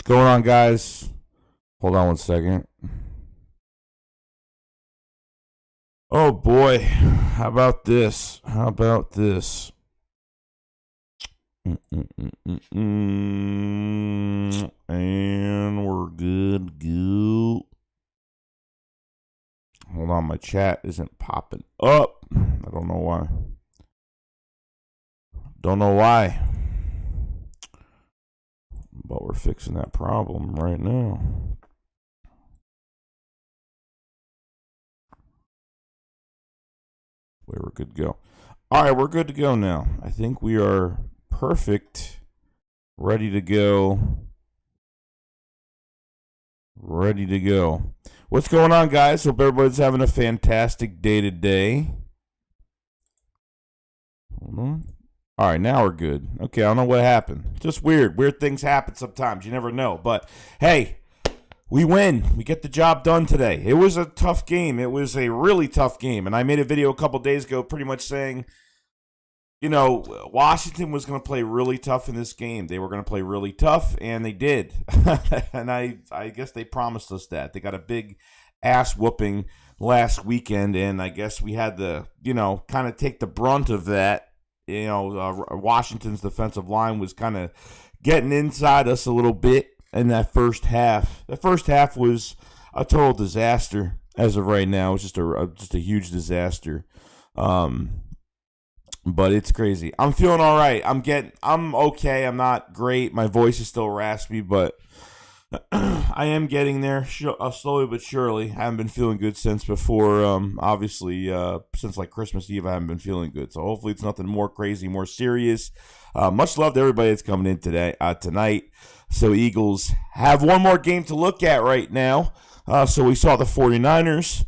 What's going on, guys? Hold on one second. Oh boy, how about this? And we're good to go. Hold on, my chat isn't popping up. I don't know why. But we're fixing that problem right now. We're good to go. All right, we're good to go now. I think we are perfect. Ready to go. What's going on, guys? Hope everybody's having a fantastic day today. Hold on. All right, now we're good. Okay, I don't know what happened. Just weird. Weird things happen sometimes. You never know. But, hey, we win. We get the job done today. It was a tough game. It was a really tough game. And I made a video a couple days ago pretty much saying, you know, Washington was going to play really tough in this game. They were going to play really tough, and they did. And I guess they promised us that. They got a big ass whooping last weekend, and I guess we had to, kind of take the brunt of that. Washington's defensive line was kind of getting inside us a little bit in that first half. The first half was a total disaster as of right now. It's just a huge disaster. But it's crazy. I'm feeling all right. I'm okay. I'm not great. My voice is still raspy, but I am getting there slowly but surely. I haven't been feeling good since before. Obviously, since like Christmas Eve, I haven't been feeling good. So hopefully it's nothing more crazy, more serious. Much love to everybody that's coming in tonight. So Eagles have one more game to look at right now. So we saw the 49ers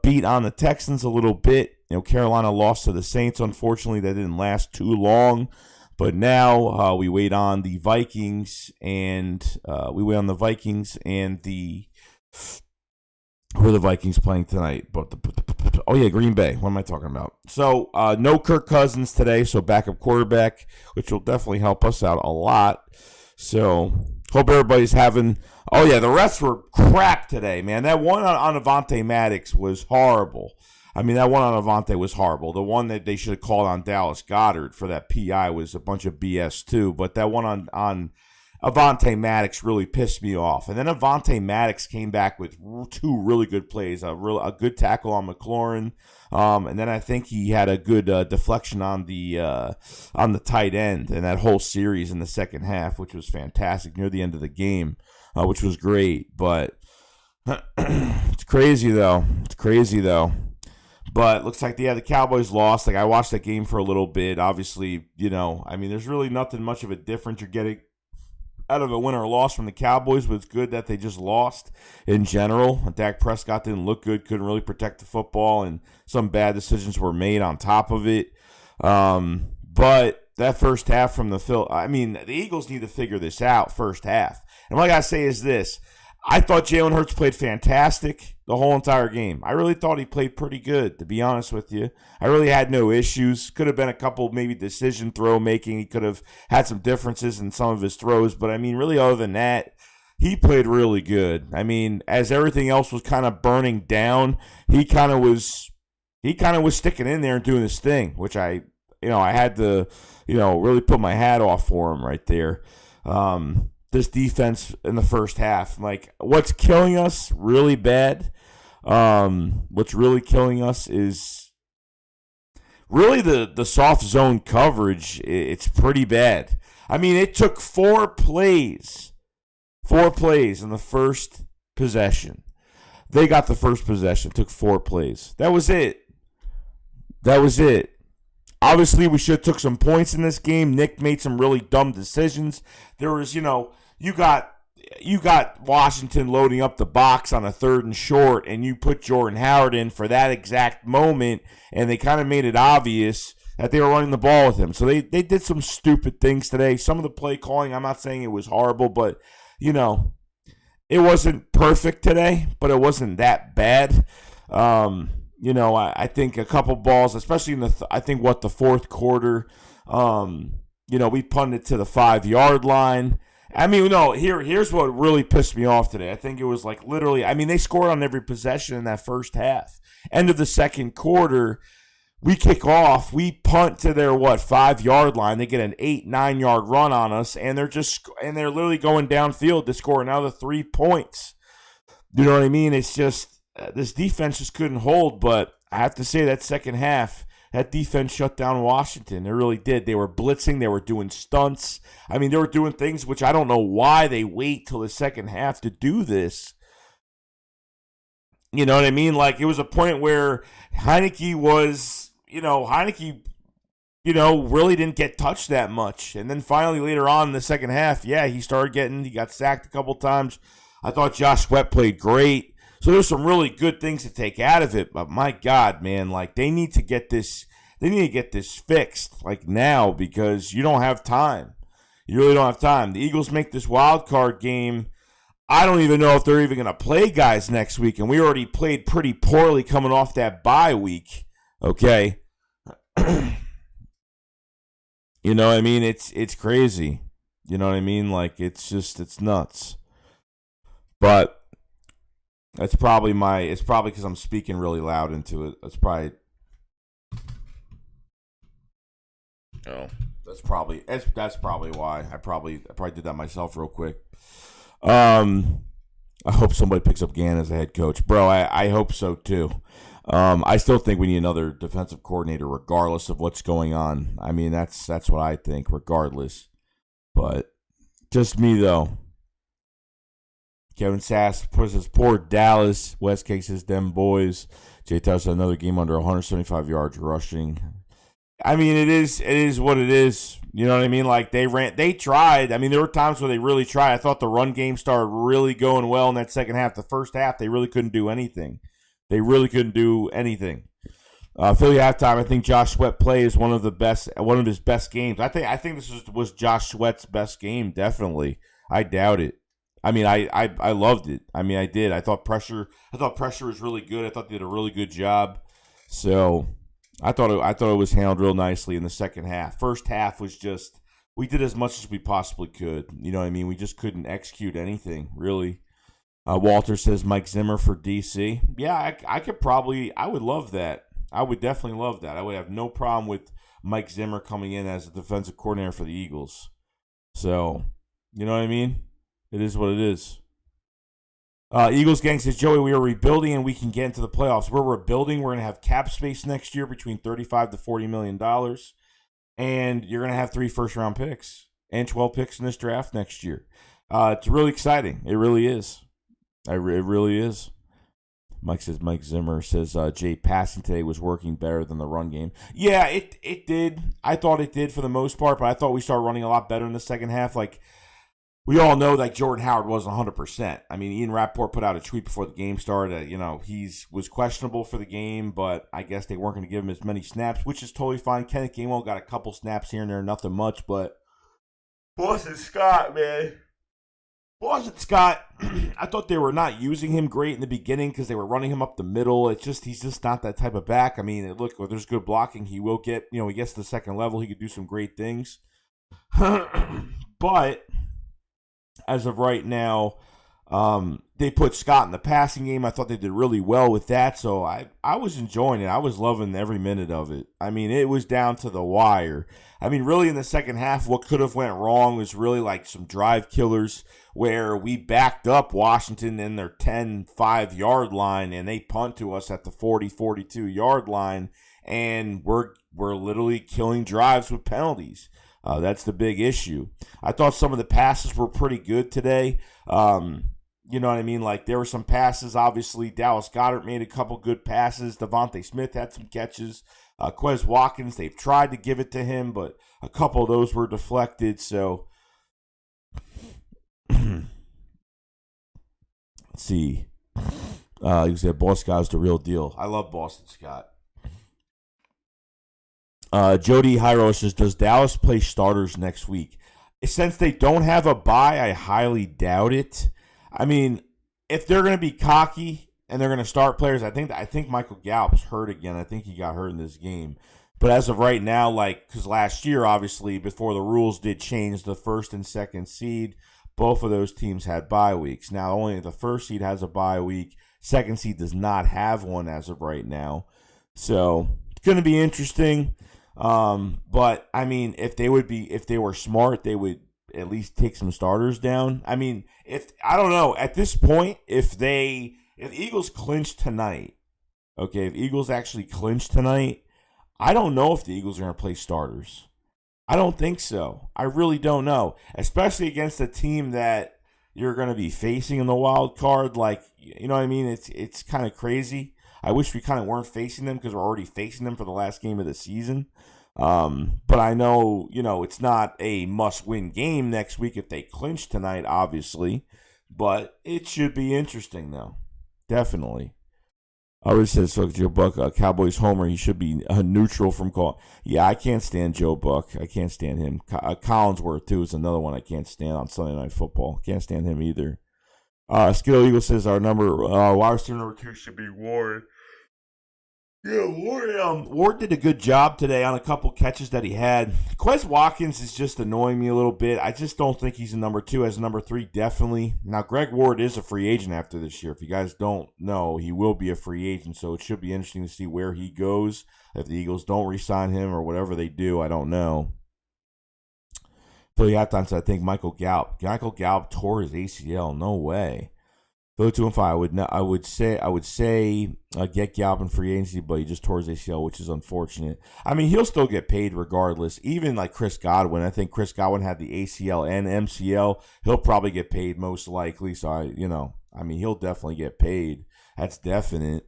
beat on the Texans a little bit. Carolina lost to the Saints. Unfortunately, that didn't last too long. But now we wait on the Vikings, and who are the Vikings playing tonight? Green Bay. What am I talking about? So no Kirk Cousins today, so backup quarterback, which will definitely help us out a lot. So hope everybody's having. Oh yeah, the refs were crap today, man. That one on Avonte Maddox was horrible. That one on Avonte was horrible. The one that they should have called on Dallas Goedert for that PI was a bunch of BS too. But that one on Avonte Maddox really pissed me off. And then Avonte Maddox came back with two really good plays. A good tackle on McLaurin. And then I think he had a good deflection on the tight end in that whole series in the second half, which was fantastic near the end of the game, which was great. But it's crazy though. But looks like, the Cowboys lost. I watched that game for a little bit. Obviously, there's really nothing much of a difference you're getting out of a win or loss from the Cowboys, but it's good that they just lost in general. Dak Prescott didn't look good, couldn't really protect the football, and some bad decisions were made on top of it. But that first half from the Eagles need to figure this out first half. And what I got to say is this. I thought Jalen Hurts played fantastic the whole entire game. I really thought he played pretty good, to be honest with you. I really had no issues. Could have been a couple maybe decision throw making. He could have had some differences in some of his throws. But, really, other than that, he played really good. As everything else was kind of burning down, he kind of was sticking in there and doing his thing, which I had to, really put my hat off for him right there. This defense in the first half, what's killing us really bad. What's really killing us is really the soft zone coverage. It's pretty bad. It took four plays in the first possession. They got the first possession. Took 4 plays. That was it. Obviously, we should have took some points in this game. Nick made some really dumb decisions. There was, you got Washington loading up the box on a 3rd and short, and you put Jordan Howard in for that exact moment, and they kind of made it obvious that they were running the ball with him. So they did some stupid things today. Some of the play calling, I'm not saying it was horrible, but, it wasn't perfect today, but it wasn't that bad. I think a couple balls, especially in the fourth quarter, we punted to the 5-yard line. I mean, no, here's what really pissed me off today. I think it was like literally, I mean, they scored on every possession in that first half. End of the second quarter, we kick off, we punt to their 5-yard line. They get an 8-9 yard run on us, and they're literally going downfield to score another 3 points. You know what I mean? It's just this defense just couldn't hold. But I have to say that second half, that defense shut down Washington. They really did. They were blitzing. They were doing stunts. I mean, they were doing things which I don't know why they wait till the second half to do this. You know what I mean? Like, it was a point where Heineke really didn't get touched that much. And then finally later on in the second half, he he got sacked a couple times. I thought Josh Sweat played great. So there's some really good things to take out of it. But my God, man, like they need to get this fixed like now because you don't have time. You really don't have time. The Eagles make this wild card game. I don't even know if they're even going to play guys next week. And we already played pretty poorly coming off that bye week. Okay. You know what I mean? It's crazy. You know what I mean? Like it's nuts. But it's probably because I'm speaking really loud into it. That's probably why. I probably did that myself real quick. I hope somebody picks up Gannon as a head coach. Bro, I hope so too. I still think we need another defensive coordinator regardless of what's going on. I mean, that's what I think regardless. But just me though. Kevin Sass says, poor Dallas. West Case says, them boys. Jay Towers had another game under 175 yards rushing. I mean, it is what it is. You know what I mean? Like, they tried. I mean, there were times where they really tried. I thought the run game started really going well in that second half. The first half, they really couldn't do anything. Philly halftime, I think Josh Sweat play is one of his best games. I think this was Josh Sweat's best game, definitely. I doubt it. I mean, I loved it. I mean, I did. I thought pressure was really good. I thought they did a really good job. So I thought it was handled real nicely in the second half. First half was just we did as much as we possibly could. You know what I mean? We just couldn't execute anything really. Walter says Mike Zimmer for DC. Yeah, I would love that. I would definitely love that. I would have no problem with Mike Zimmer coming in as a defensive coordinator for the Eagles. So, you know what I mean? It is what it is. Eagles Gang says, Joey, we are rebuilding and we can get into the playoffs. We're rebuilding. We're going to have cap space next year between $35 to $40 million. And you're going to have 3 first-round picks and 12 picks in this draft next year. It's really exciting. It really is. It really is. Mike Zimmer says, Jay, passing today was working better than the run game. Yeah, it did. I thought it did for the most part, but I thought we started running a lot better in the second half. Like, we all know that Jordan Howard wasn't 100%. I mean, Ian Rappaport put out a tweet before the game started. He was questionable for the game, but I guess they weren't going to give him as many snaps, which is totally fine. Kenneth Gainwell got a couple snaps here and there, nothing much, but Boston Scott, man. Boston Scott, I thought they were not using him great in the beginning because they were running him up the middle. He's just not that type of back. I mean, look, if there's good blocking, he will get, he gets to the second level, he could do some great things. But as of right now, they put Scott in the passing game. I thought they did really well with that, so I was enjoying it. I was loving every minute of it. I mean, it was down to the wire. I mean, really in the second half, what could have went wrong was really like some drive killers where we backed up Washington in their 10-5 yard line, and they punt to us at the 40-42 yard line, and we're literally killing drives with penalties. That's the big issue. I thought some of the passes were pretty good today. You know what I mean? Like, there were some passes. Obviously, Dallas Goedert made a couple good passes. Devontae Smith had some catches. Quez Watkins, they've tried to give it to him, but a couple of those were deflected. So, let's see. You said Boston Scott's the real deal. I love Boston Scott. Jody Hyro says, does Dallas play starters next week? Since they don't have a bye, I highly doubt it. I mean, if they're going to be cocky and they're going to start players, I think Michael Gallup's hurt again. I think he got hurt in this game. But as of right now, because last year, obviously, before the rules did change, the first and second seed Both of those teams had bye weeks. Now, only the first seed has a bye week. Second seed does not have one as of right now. So it's going to be interesting. But I mean, if they were smart, they would at least take some starters down. I mean, I don't know at this point, if Eagles clinch tonight, okay, if Eagles actually clinch tonight, I don't know if the Eagles are going to play starters. I don't think so. I really don't know, especially against a team that you're going to be facing in the wild card. Like, you know what I mean? It's kind of crazy. I wish we kind of weren't facing them because we're already facing them for the last game of the season. But I know, it's not a must-win game next week if they clinch tonight, obviously. But it should be interesting, though. Definitely. I always said, so Joe Buck, Cowboys homer, he should be neutral from call. Yeah, I can't stand Joe Buck. I can't stand him. Collinsworth, too, is another one I can't stand on Sunday Night Football. Can't stand him either. Skittle Eagle says our wide receiver number 2 should be Ward. Yeah, Ward did a good job today on a couple catches that he had. Quez Watkins is just annoying me a little bit. I just don't think he's a number 2. As a number 3, definitely. Now, Greg Ward is a free agent after this year. If you guys don't know, he will be a free agent, so it should be interesting to see where he goes. If the Eagles don't re-sign him or whatever they do, I don't know. Philly Halftime said, I think Michael Gallup tore his ACL. No way. Philly 2-5. I would say get Gallup in free agency, but he just tore his ACL, which is unfortunate. I mean, he'll still get paid regardless. Even like Chris Godwin, I think Chris Godwin had the ACL and MCL. He'll probably get paid most likely. So he'll definitely get paid. That's definite.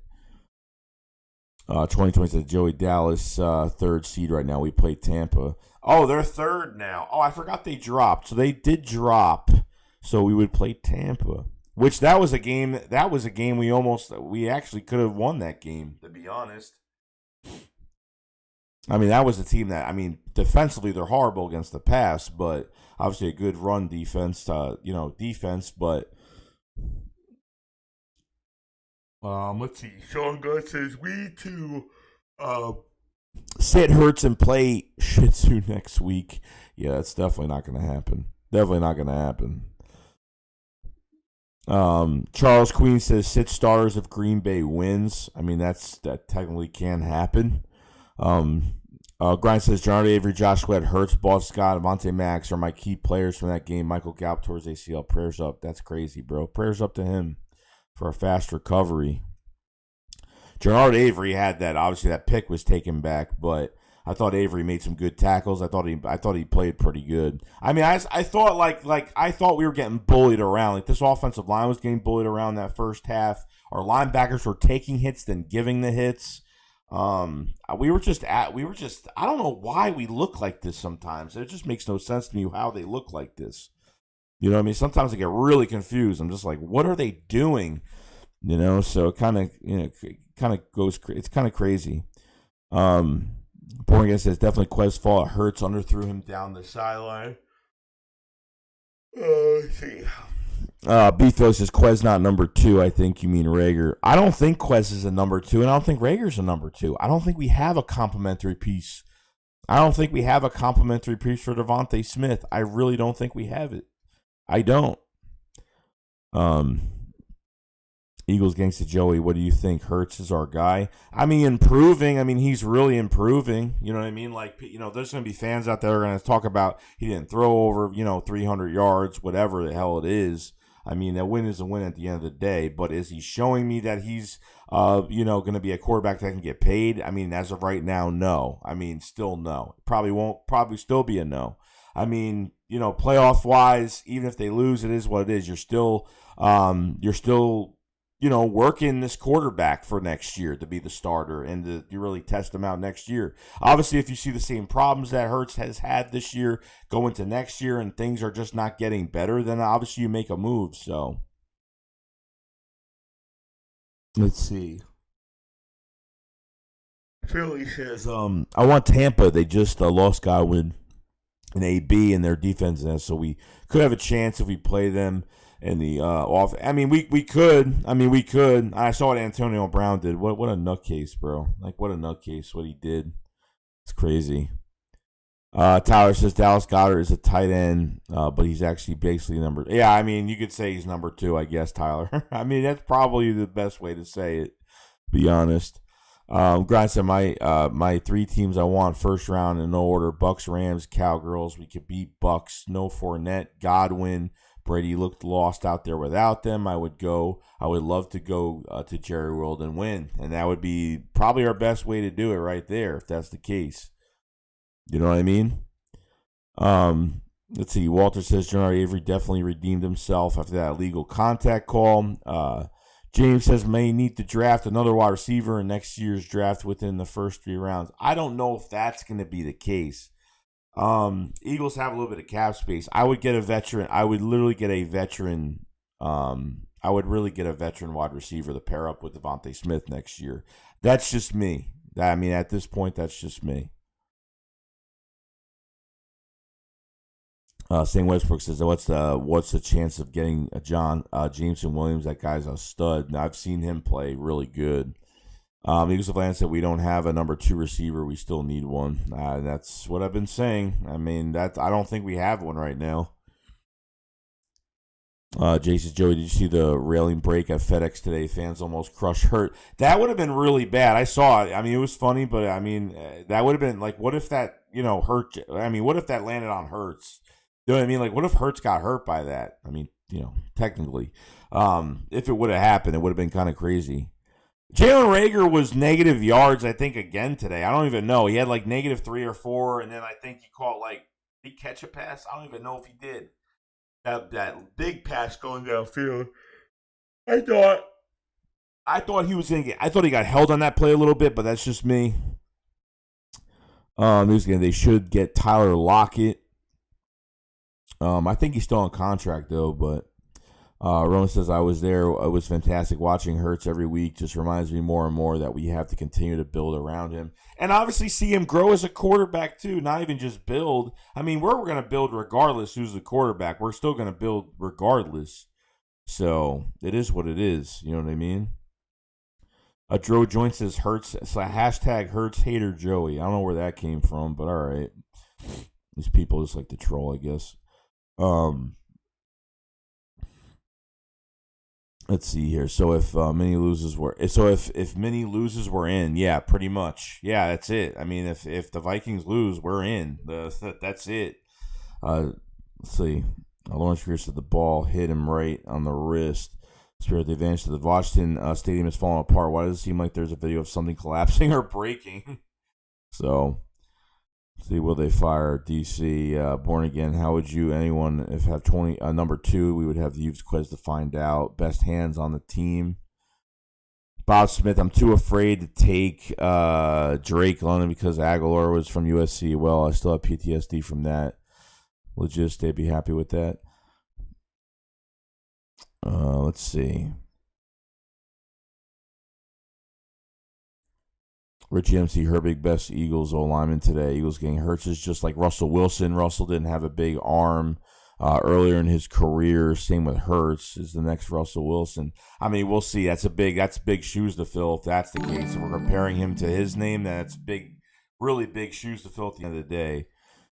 2020 says Joey Dallas, 3rd seed right now. We play Tampa. Oh, they're 3rd now. Oh, I forgot they dropped. So they did drop. So we would play Tampa. Which that was a game we actually could have won that game, to be honest. I mean, that was a team that, defensively they're horrible against the pass, but obviously a good run defense, but let's see. Sean Gunn says we too sit Hurts and play Shih Tzu next week. Yeah, that's definitely not going to happen. Definitely not going to happen. Charles Queen says sit starters if Green Bay wins. I mean, that technically can happen. Grind says John Avery, Josh Sweat, Hurts, Boss Scott, Avonte Max are my key players from that game. Michael Gallup towards ACL. Prayers up. That's crazy, bro. Prayers up to him for a fast recovery. Gerard Avery had that. Obviously, that pick was taken back, but I thought Avery made some good tackles. I thought he played pretty good. I mean, I thought I thought we were getting bullied around. Like this offensive line was getting bullied around that first half. Our linebackers were taking hits then giving the hits. We were just I don't know why we look like this sometimes. It just makes no sense to me how they look like this. You know what I mean? Sometimes I get really confused. I'm just like, what are they doing? So it kind of goes. It's kind of crazy. Born Again says definitely Quez fault. Hurts underthrew him down the sideline. Let's see. Beefo says Quez not number 2. I think you mean Rager. I don't think Quez is a number 2, and I don't think Rager's a number 2. I don't think we have a complimentary piece. I don't think we have a complimentary piece for Devontae Smith. I really don't think we have it. I don't. Eagles Gangsta Joey, what do you think? Hurts is our guy. I mean, improving. I mean, he's really improving. You know what I mean? Like, there's going to be fans out there who are going to talk about he didn't throw over, 300 yards, whatever the hell it is. I mean, a win is a win at the end of the day. But is he showing me that he's, going to be a quarterback that can get paid? I mean, as of right now, no. I mean, still no. Probably still be a no. I mean, playoff-wise, even if they lose, it is what it is. You're still working this quarterback for next year to be the starter and to really test him out next year. Obviously, if you see the same problems that Hurts has had this year go into next year and things are just not getting better, then obviously you make a move. So, let's see. Philly says, I want Tampa. They just lost Godwin and AB in their defense, so we could have a chance if we play them in the off. I mean, we could. I saw what Antonio Brown did. What a nutcase, bro. Like, what a nutcase what he did. It's crazy. Tyler says Dallas Goedert is a tight end, but he's actually basically number. Yeah, I mean, you could say he's number 2, I guess, Tyler. I mean, that's probably the best way to say it, to be honest. Grind said my 3 teams I want first round in no order: Bucks, Rams, Cowgirls. We could beat Bucks. No Fournette, Godwin. Brady looked lost out there without them. I would love to go to Jerry World and win, and that would be probably our best way to do it right there if that's the case. You know what I mean? Let's see. Walter says Jonah Avery definitely redeemed himself after that illegal contact call. James says may need to draft another wide receiver in next year's draft within the first 3 rounds. I don't know if that's going to be the case. Eagles have a little bit of cap space. I would get a veteran. I would literally get a veteran. I would really get a veteran wide receiver to pair up with Devontae Smith next year. That's just me. I mean, at this point, that's just me. St. Westbrook says, what's the chance of getting Jameson Williams? That guy's a stud. And I've seen him play really good. Eagles of Land said we don't have a number 2 receiver. We still need one. That's what I've been saying. I mean, I don't think we have one right now. Jason Joey, did you see the railing break at FedEx today? Fans almost crushed Hurt. That would have been really bad. I saw it. I mean, it was funny, but I mean, that would have been like, what if that, hurt? I mean, what if that landed on Hurts? You know what I mean? Like, what if Hurts got hurt by that? I mean, technically, if it would have happened, it would have been kind of crazy. Jalen Reagor was negative yards, I think, again today. I don't even know. He had like negative 3 or 4, and then I think he caught did he catch a pass? I don't even know if he did. That big pass going downfield. I thought he was gonna I thought he got held on that play a little bit, but that's just me. They should get Tyler Lockett. I think he's still on contract though, but Roman says I was there. It was fantastic watching Hurts every week. Just reminds me more and more that we have to continue to build around him, and obviously see him grow as a quarterback too. Not even just build. I mean, we're going to build regardless who's the quarterback. We're still going to build regardless. So it is what it is. You know what I mean? Dro Joint says Hurts. It's like hashtag Hurts hater Joey. I don't know where that came from, but all right. These people just like to troll, I guess. Let's see here. So if many loses were we're in. Yeah, pretty much. Yeah, that's it. I mean, if the Vikings lose, we're in. That's it. Let's see. Lawrence Greer said the ball hit him right on the wrist. Spirit the advantage to the Washington Stadium is falling apart. Why does it seem like there's a video of something collapsing or breaking? So. See, will they fire DC? Born again, how would you, anyone, if have 20, number 2, we would have the youth quiz to find out. Best hands on the team. Bob Smith, I'm too afraid to take Drake London because Aguilar was from USC. Well, I still have PTSD from that. Legit, they'd be happy with that. Let's see. Richie MC Herbig, best Eagles O-lineman today. Eagles getting Hurts is just like Russell Wilson. Russell didn't have a big arm earlier in his career. Same with Hurts is the next Russell Wilson. I mean, we'll see. That's big shoes to fill if that's the case. If we're comparing him to his name, then it's big, really big shoes to fill at the end of the day.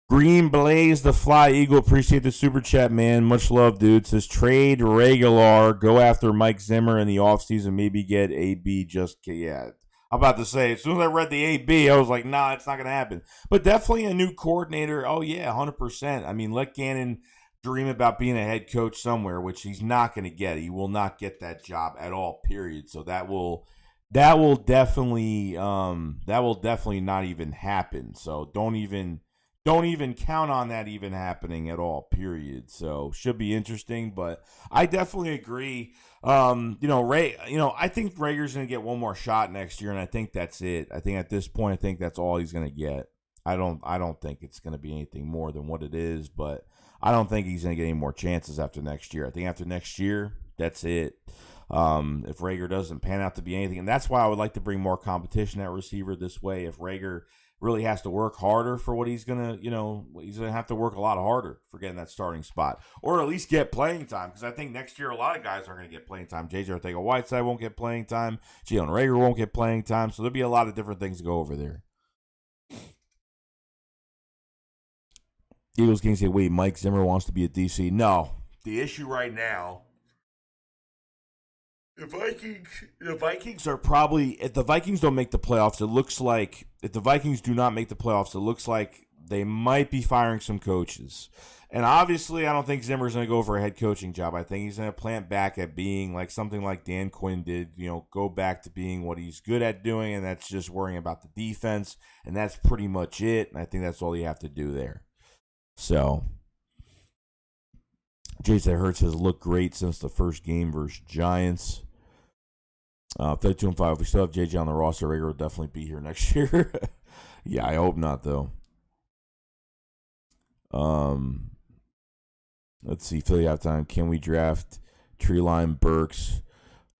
Green Blaze, the Fly Eagle, appreciate the super chat, man. Much love, dude. Says trade regular, go after Mike Zimmer in the offseason, maybe get AB yeah. I'm about to say, as soon as I read the AB, I was like, nah, it's not going to happen. But definitely a new coordinator. Oh, yeah, 100%. I mean, let Gannon dream about being a head coach somewhere, which he's not going to get. He will not get that job at all, period. So that will definitely not even happen. So don't even count on that even happening at all, period. So should be interesting, but I definitely agree. I think Rager's going to get one more shot next year, and I think that's it. I think at this point, I think that's all he's going to get. I don't think it's going to be anything more than what it is, but I don't think he's going to get any more chances after next year. I think after next year, that's it. If Rager doesn't pan out to be anything, and that's why I would like to bring more competition at receiver this way. If Rager really has to work harder for what he's gonna have to work a lot harder for getting that starting spot, or at least get playing time. Because I think next year a lot of guys aren't gonna get playing time. JJ Arcega-Whiteside won't get playing time. Jalen Rager won't get playing time. So there'll be a lot of different things to go over there. Eagles can say, wait, Mike Zimmer wants to be at DC. No. The issue right now, the Vikings are probably, if the Vikings don't make the playoffs, it looks like, if the Vikings do not make the playoffs, it looks like they might be firing some coaches. And obviously, I don't think Zimmer's going to go for a head coaching job. I think he's going to plant back at being like something like Dan Quinn did, go back to being what he's good at doing, and that's just worrying about the defense. And that's pretty much it. And I think that's all you have to do there. So, Jason Hurts has looked great since the first game versus Giants. 32-5. If we still have JJ on the roster, Rager will definitely be here next year. Yeah, I hope not, though. Let's see. Philly halftime. Can we draft Treeline Burks?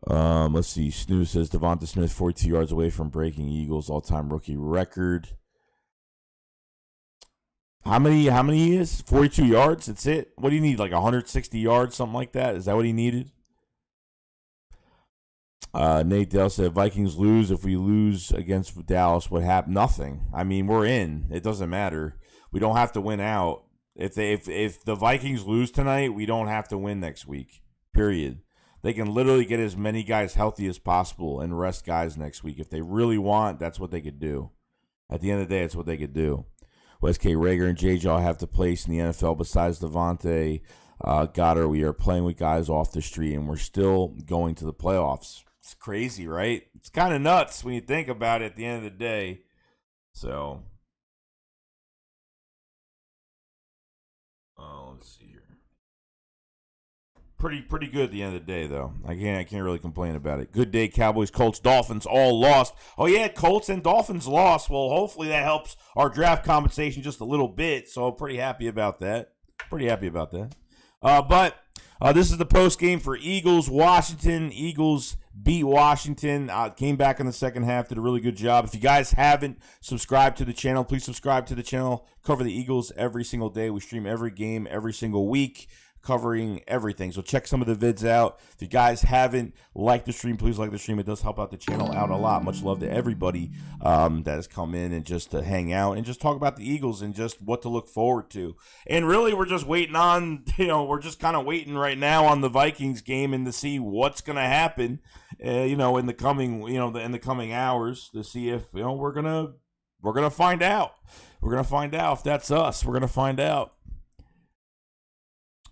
Let's see. Snooze says Devonta Smith 42 yards away from breaking Eagles all-time rookie record. How many is 42 yards? That's it. What do you need? Like 160 yards, something like that? Is that what he needed? Nate Dell said Vikings lose. If we lose against Dallas, what happened? Nothing. I mean, we're in. It doesn't matter. We don't have to win out. If the Vikings lose tonight, we don't have to win next week. Period. They can literally get as many guys healthy as possible and rest guys next week. If they really want, that's what they could do. At the end of the day, that's what they could do. Wes K. Rager and JJ all have to place in the NFL besides Devontae Goddard. We are playing with guys off the street, and we're still going to the playoffs. It's crazy, right? It's kind of nuts when you think about it at the end of the day. So, let's see here. Pretty good at the end of the day, though. I can't really complain about it. Good day, Cowboys, Colts, Dolphins, all lost. Oh yeah, Colts and Dolphins lost. Well, hopefully that helps our draft compensation just a little bit. So pretty happy about that. But this is the post game for Eagles Washington. Eagles beat Washington. Came back in the second half. Did a really good job. If you guys haven't subscribed to the channel, please subscribe to the channel. Cover the Eagles every single day. We stream every game every single week, covering everything. So check some of the vids out. If you guys haven't liked the stream, please like the stream. It does help out the channel out a lot. Much love to everybody that has come in and just to hang out and just talk about the Eagles and just what to look forward to. And really, we're just waiting on, we're just kind of waiting right now on the Vikings game and to see what's going to happen, in the coming hours to see if, we're going to find out. We're going to find out if that's us. We're going to find out.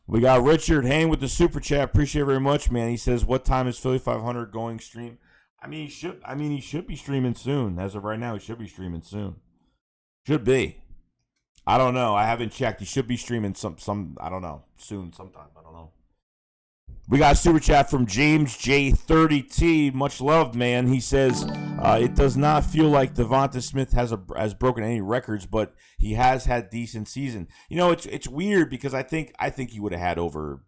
We got Richard Hain with the super chat. Appreciate it very much, man. He says, "What time is Philly 500 going stream?" He should be streaming soon. As of right now, he should be streaming soon. Should be. I don't know. I haven't checked. He should be streaming some. I don't know. Soon, sometime. I don't know. We got a super chat from James J30T. Much loved, man. He says, it does not feel like Devonta Smith has broken any records, but he has had decent season. It's weird because I think he would have had over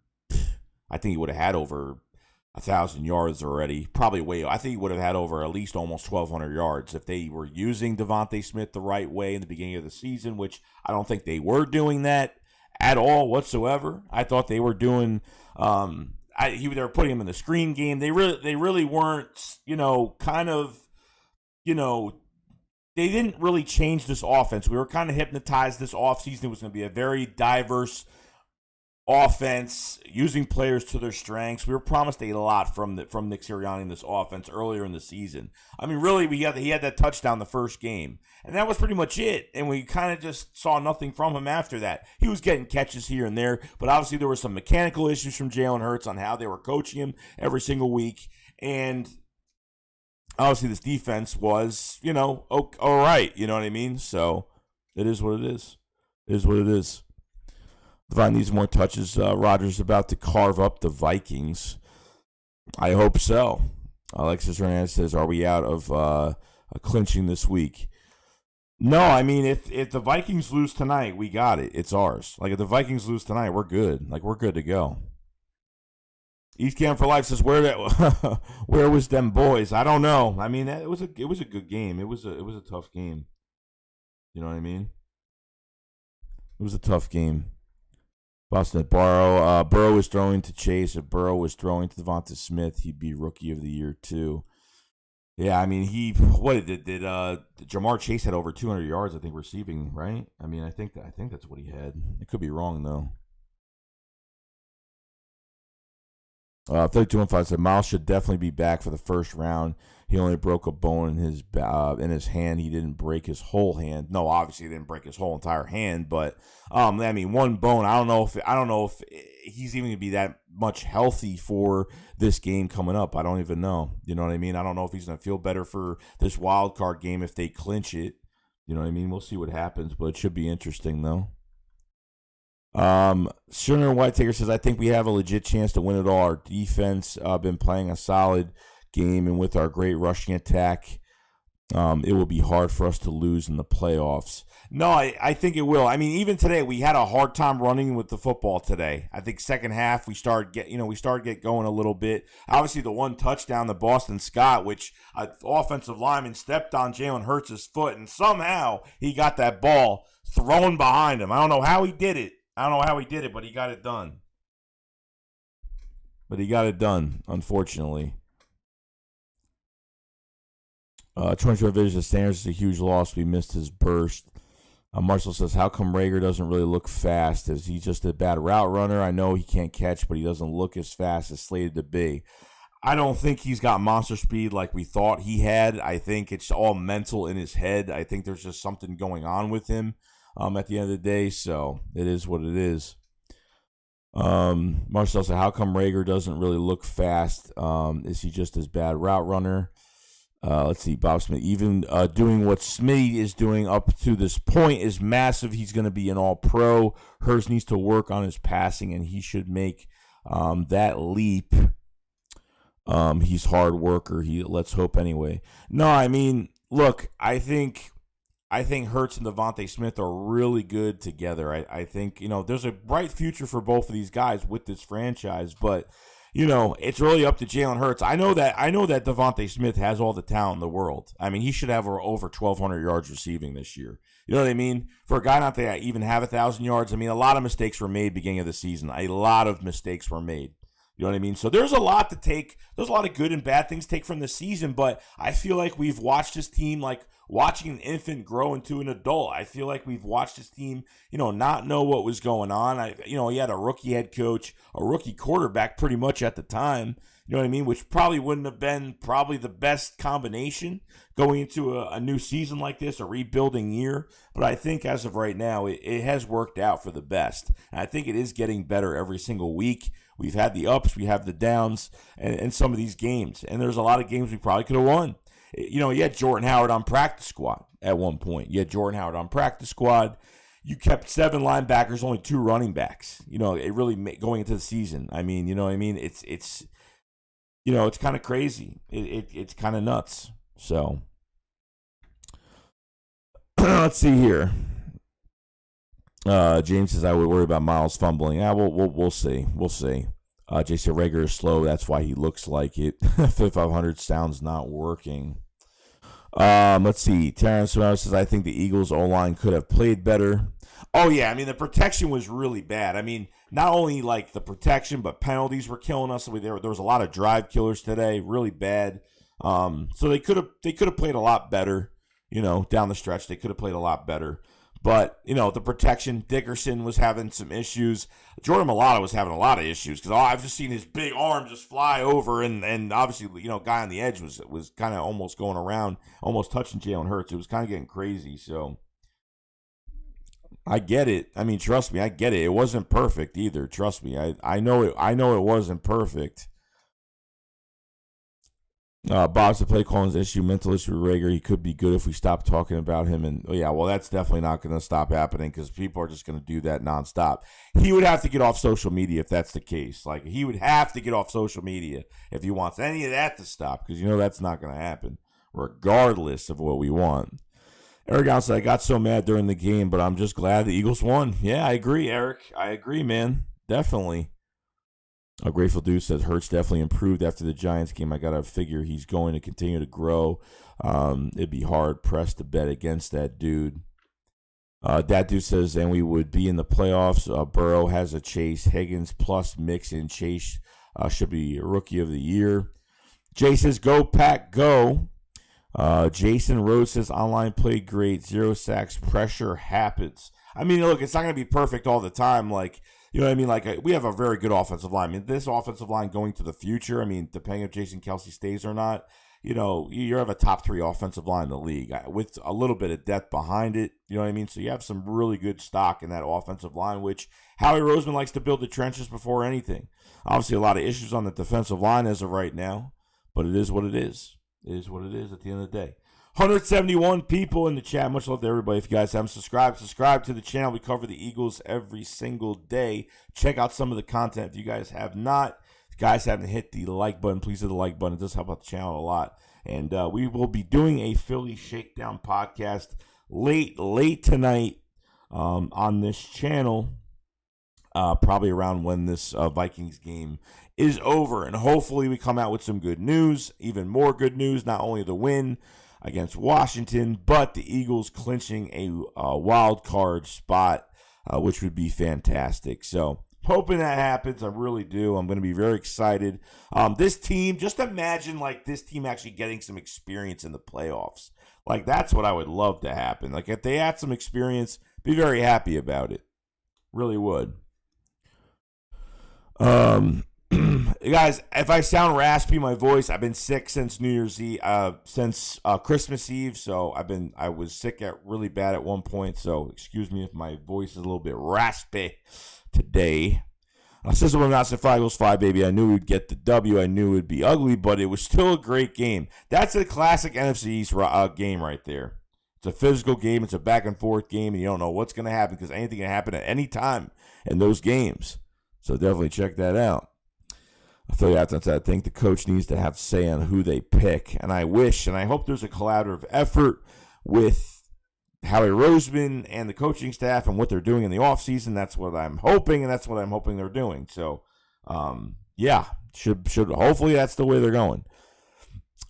1,000 yards already. Probably way. I think he would have had over at least almost 1,200 yards if they were using Devonta Smith the right way in the beginning of the season, which I don't think they were doing that at all whatsoever. I thought they were doing. They were putting him in the screen game. They really weren't, they didn't really change this offense. We were kind of hypnotized this offseason. It was going to be a very diverse offense, using players to their strengths. We were promised a lot from Nick Sirianni in this offense earlier in the season. Really, he had that touchdown the first game, and that was pretty much it. And we kind of just saw nothing from him after that. He was getting catches here and there, but obviously there were some mechanical issues from Jalen Hurts on how they were coaching him every single week. And obviously this defense was, all right. You know what I mean? So it is what it is. It is what it is. Devon needs more touches. Rodgers about to carve up the Vikings. I hope so. Alexis Hernandez says, "Are we out of clinching this week?" No, if the Vikings lose tonight, we got it. It's ours. If the Vikings lose tonight, we're good. We're good to go. East Cam for Life says, "Where was them boys?" I don't know. It was a good game. It was a tough game. You know what I mean? It was a tough game. Boston at Burrow was throwing to Chase. If Burrow was throwing to Devonta Smith, he'd be Rookie of the Year too. Yeah, I mean, did Jamar Chase had over 200 yards, I think, receiving, right? I mean, I think that's what he had. It could be wrong though. 3215 said Miles should definitely be back for the first round. He only broke a bone in his hand. He didn't break his whole hand. No, obviously he didn't break his whole entire hand, but I mean, one bone. I don't know if he's even gonna be that much healthy for this game coming up. I don't even know. You know what I mean? I don't know if he's gonna feel better for this wild card game if they clinch it. You know what I mean? We'll see what happens, but it should be interesting though. Sugar White Taker says, I think we have a legit chance to win it all. Our defense been playing a solid game, and with our great rushing attack, it will be hard for us to lose in the playoffs. No, I think it will. I mean, even today, we had a hard time running with the football today. I think second half, we started get going a little bit. Obviously, the one touchdown to Boston Scott, which offensive lineman stepped on Jalen Hurts' foot, and somehow he got that ball thrown behind him. I don't know how he did it. But he got it done. Unfortunately. 24 Vision Standards is a huge loss. We missed his burst. Marshall says, how come Rager doesn't really look fast? Is he just a bad route runner? I know he can't catch, but he doesn't look as fast as slated to be. I don't think he's got monster speed like we thought he had. I think it's all mental in his head. I think there's just something going on with him. At the end of the day, so it is what it is. Marcel said, how come Rager doesn't really look fast? Is he just as bad route runner? Let's see, Bob Smith. Even doing what Smitty is doing up to this point is massive. He's going to be an all-pro. Hurst needs to work on his passing, and he should make that leap. He's hard worker. Let's hope anyway. No, I mean, look, I think Hurts and Devontae Smith are really good together. I think, there's a bright future for both of these guys with this franchise, but, it's really up to Jalen Hurts. I know that Devontae Smith has all the talent in the world. I mean, he should have over 1,200 yards receiving this year. You know what I mean? For a guy not to even have 1,000 yards, I mean, a lot of mistakes were made beginning of the season. A lot of mistakes were made. You know what I mean? So there's a lot to take. There's a lot of good and bad things to take from the season, but I feel like we've watched this team like watching an infant grow into an adult. I feel like we've watched this team, not know what was going on. He had a rookie head coach, a rookie quarterback pretty much at the time, you know what I mean? Which probably wouldn't have been probably the best combination going into a new season like this, a rebuilding year. But I think as of right now, it has worked out for the best. And I think it is getting better every single week. We've had the ups, we have the downs, and some of these games. And there's a lot of games we probably could have won. You had Jordan Howard on practice squad at one point. You kept 7 linebackers, only 2 running backs. It really going into the season. I mean, you know what I mean? It's it's kind of crazy. It's kind of nuts. So let's see here. James says I would worry about Miles fumbling. Yeah, we'll see. J.C. Rager is slow. That's why he looks like it. 5500 sounds not working. Let's see. Terrence says I think the Eagles O-line could have played better. Oh yeah, I mean the protection was really bad. I mean not only like the protection, but penalties were killing us. There was a lot of drive killers today, really bad. So they could have played a lot better. Down the stretch they could have played a lot better. But, the protection, Dickerson was having some issues. Jordan Mailata was having a lot of issues because I've just seen his big arm just fly over. And obviously, guy on the edge was kind of almost going around, almost touching Jalen Hurts. It was kind of getting crazy. So I get it. I mean, trust me, I get it. It wasn't perfect either. Trust me. I know it wasn't perfect. Bob's the play calling's issue, mental issue with Rager. He could be good if we stop talking about him. And that's definitely not going to stop happening because people are just going to do that nonstop. He would have to get off social media if that's the case. Like he would have to get off social media if he wants any of that to stop because that's not going to happen regardless of what we want. Eric said, I got so mad during the game, but I'm just glad the Eagles won. Yeah, I agree, Eric. I agree, man. Definitely. A Grateful Dude says Hurts definitely improved after the Giants game. I got to figure he's going to continue to grow. It'd be hard pressed to bet against that dude. That dude says, and we would be in the playoffs. Burrow has a Chase. Higgins plus Mixon. Chase should be Rookie of the Year. Jay says, go Pack, go. Jason Rose says online play great, 0 sacks, pressure happens. I mean, look, it's not going to be perfect all the time. Like, you know what I mean? Like, we have a very good offensive line. I mean, this offensive line going to the future, I mean, depending if Jason Kelce stays or not, you know, you have a top 3 offensive line in the league with a little bit of depth behind it. You know what I mean? So you have some really good stock in that offensive line, which Howie Roseman likes to build the trenches before anything. Obviously, a lot of issues on the defensive line as of right now, but it is what it is. It is what it is at the end of the day. 171 people in the chat. Much love to everybody. If you guys haven't subscribe to the channel. We cover the Eagles every single day. Check out some of the content if you guys have not. If you guys haven't hit the like button, please hit the like button. It does help out the channel a lot. And we will be doing a Philly Shakedown podcast late tonight on this channel. Probably around when this Vikings game is over. And hopefully we come out with some good news, even more good news, not only the win against Washington, but the Eagles clinching a wild card spot, which would be fantastic. So hoping that happens. I really do. I'm going to be very excited. This team, just imagine like this team actually getting some experience in the playoffs. Like that's what I would love to happen. Like if they had some experience, be very happy about it. Really would. Guys, if I sound raspy, my voice, I've been sick since New Year's Eve, since Christmas Eve, so I was sick really bad at one point, so excuse me if my voice is a little bit raspy today. Since we're not Fly Eagles 5, baby, I knew we'd get the W. I knew it would be ugly, but it was still a great game. That's a classic NFC East game right there. It's a physical game. It's a back-and-forth game, and you don't know what's going to happen because anything can happen at any time in those games. So definitely check that out. I feel like I think the coach needs to have say on who they pick. And I wish, and I hope there's a collaborative effort with Howie Roseman and the coaching staff and what they're doing in the offseason. That's what I'm hoping, and that's what I'm hoping they're doing. So, yeah, should hopefully that's the way they're going.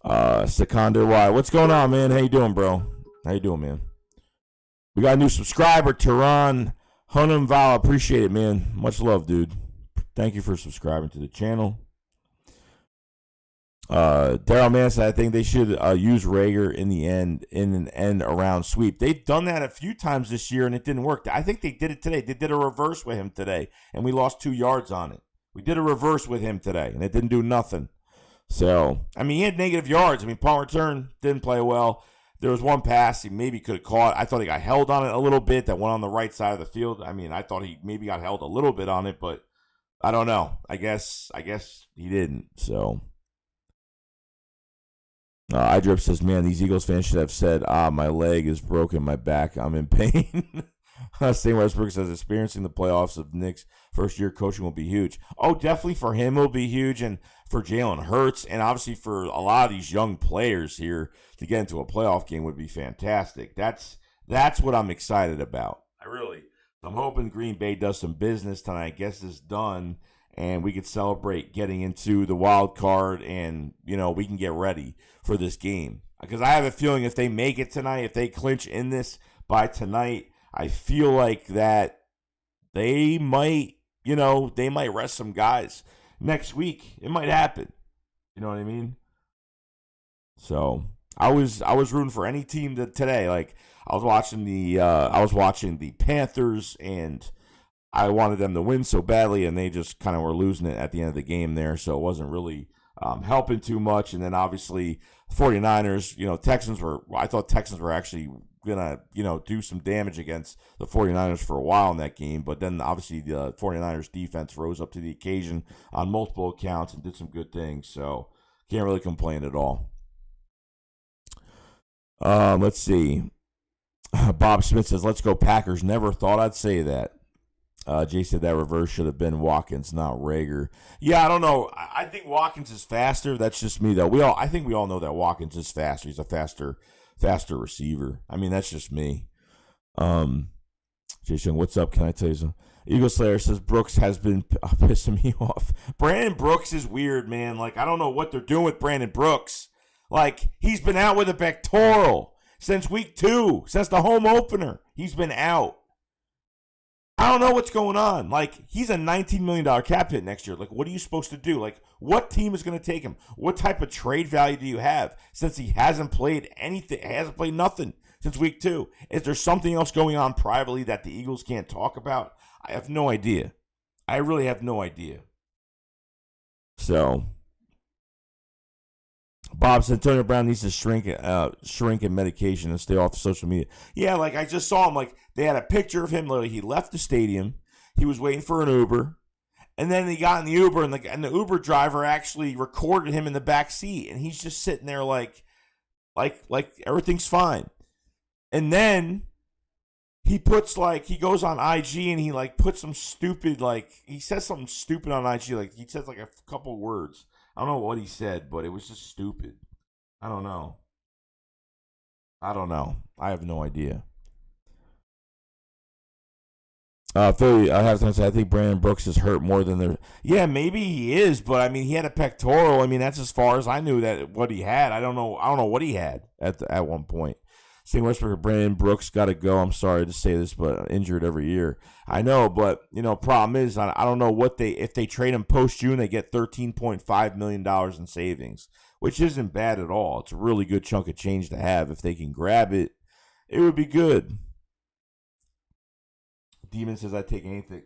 Sikander Y. What's going on, man? How you doing, bro? How you doing, man? We got a new subscriber, Tehran Hunamvala. Appreciate it, man. Much love, dude. Thank you for subscribing to the channel. Daryl Mann said, I think they should use Rager in an end around sweep. They've done that a few times this year, and it didn't work. I think they did it today. They did a reverse with him today, and we lost 2 yards on it. We did a reverse with him today, and it didn't do nothing. So, I mean, he had negative yards. I mean, punt return didn't play well. There was one pass he maybe could have caught. I thought he got held on it a little bit that went on the right side of the field. I mean, I thought he maybe got held a little bit on it, but I don't know. I guess he didn't. So, iDrip says, man, these Eagles fans should have said, my leg is broken, my back, I'm in pain. St. Westbrook says, experiencing the playoffs of Nick's first year coaching will be huge. Oh, definitely for him it will be huge, and for Jalen Hurts, and obviously for a lot of these young players here to get into a playoff game would be fantastic. That's what I'm excited about. I'm hoping Green Bay does some business tonight, gets this done, and we could celebrate getting into the wild card, and, you know, we can get ready for this game. Because I have a feeling if they make it tonight, if they clinch in this by tonight, I feel like that they might rest some guys next week. It might happen. You know what I mean? So I was rooting for any team today. Like I was watching the Panthers, and I wanted them to win so badly, and they just kind of were losing it at the end of the game there. So it wasn't really helping too much. And then obviously 49ers, I thought Texans were actually going to, do some damage against the 49ers for a while in that game. But then obviously the 49ers defense rose up to the occasion on multiple accounts and did some good things. So can't really complain at all. Let's see. Bob Smith says, let's go Packers. Never thought I'd say that. Jay said that reverse should have been Watkins, not Rager. Yeah, I don't know. I think Watkins is faster. That's just me, though. I think we all know that Watkins is faster. He's a faster receiver. I mean, that's just me. Jason, what's up? Can I tell you something? Eagle Slayer says Brooks has been pissing me off. Brandon Brooks is weird, man. Like, I don't know what they're doing with Brandon Brooks. Like, he's been out with a pectoral since week 2, since the home opener. He's been out. I don't know what's going on. Like, he's a $19 million cap hit next year. Like, what are you supposed to do? Like, what team is going to take him? What type of trade value do you have since he hasn't played anything? He hasn't played nothing since week 2. Is there something else going on privately that the Eagles can't talk about? I have no idea. I really have no idea. So, Bob said Antonio Brown needs to shrink in medication and stay off the social media. Yeah, like I just saw him. Like they had a picture of him. Literally, he left the stadium. He was waiting for an Uber, and then he got in the Uber, and the Uber driver actually recorded him in the back seat, and he's just sitting there like everything's fine. And then he puts he goes on IG and he puts some stupid he says something stupid on IG. Like he says a couple words. I don't know what he said, but it was just stupid. I don't know. I have no idea. Philly, I have to say, I think Brandon Brooks is hurt more than they're. Yeah, maybe he is, but I mean, he had a pectoral. I mean, that's as far as I knew that what he had. I don't know what he had at one point. St. Westbrook, Brandon Brooks got to go. I'm sorry to say this, but injured every year. I know, but problem is I don't know if they trade him post June, they get $13.5 million in savings, which isn't bad at all. It's a really good chunk of change to have. If they can grab it, it would be good. Demon says I'd take anything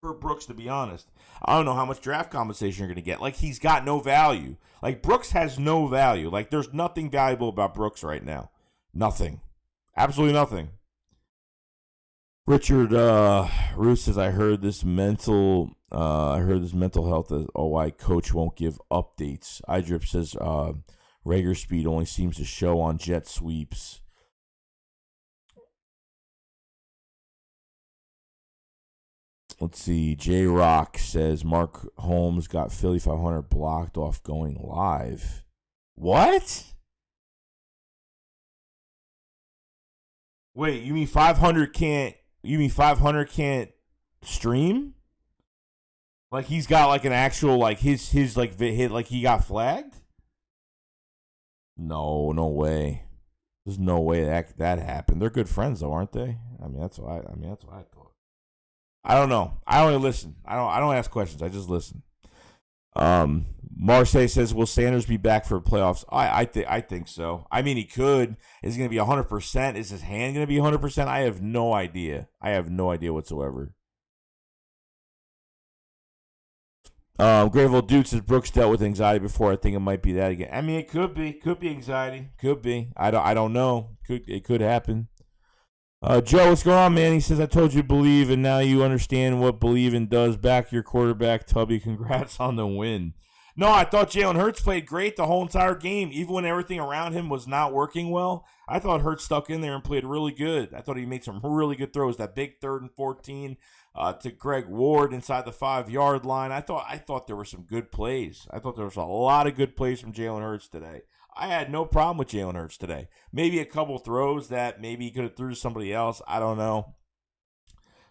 for Brooks, to be honest. I don't know how much draft compensation you're going to get. He's got no value. Brooks has no value. There's nothing valuable about Brooks right now. Nothing. Absolutely nothing. Richard Ruth says, I heard this mental health OI coach won't give updates. iDrip says Rager speed only seems to show on jet sweeps. Let's see. J Rock says Mark Holmes got Philly 500 blocked off going live. What? Wait, you mean 500 can't? You mean 500 can't stream? He's got an actual his hit he got flagged? No way. There's no way that happened. They're good friends though, aren't they? That's what I thought. I don't know. I only listen. I don't ask questions. I just listen. Marseille says, will Sanders be back for playoffs? I think so. He could. Is he going to be 100%? Is his hand going to be 100%? I have no idea. Whatsoever. Grayville Dude says, Brooks dealt with anxiety before. I think it might be that again. It could be. Could be anxiety. Could be. I don't know. It could happen. Joe, what's going on, man? He says, I told you believe, and now you understand what believing does. Back your quarterback, Tubby. Congrats on the win. No, I thought Jalen Hurts played great the whole entire game, even when everything around him was not working well. I thought Hurts stuck in there and played really good. I thought he made some really good throws. That big 3rd and 14 to Greg Ward inside the 5-yard line. I thought there were some good plays. I thought there was a lot of good plays from Jalen Hurts today. I had no problem with Jalen Hurts today. Maybe a couple throws that maybe he could have threw to somebody else. I don't know.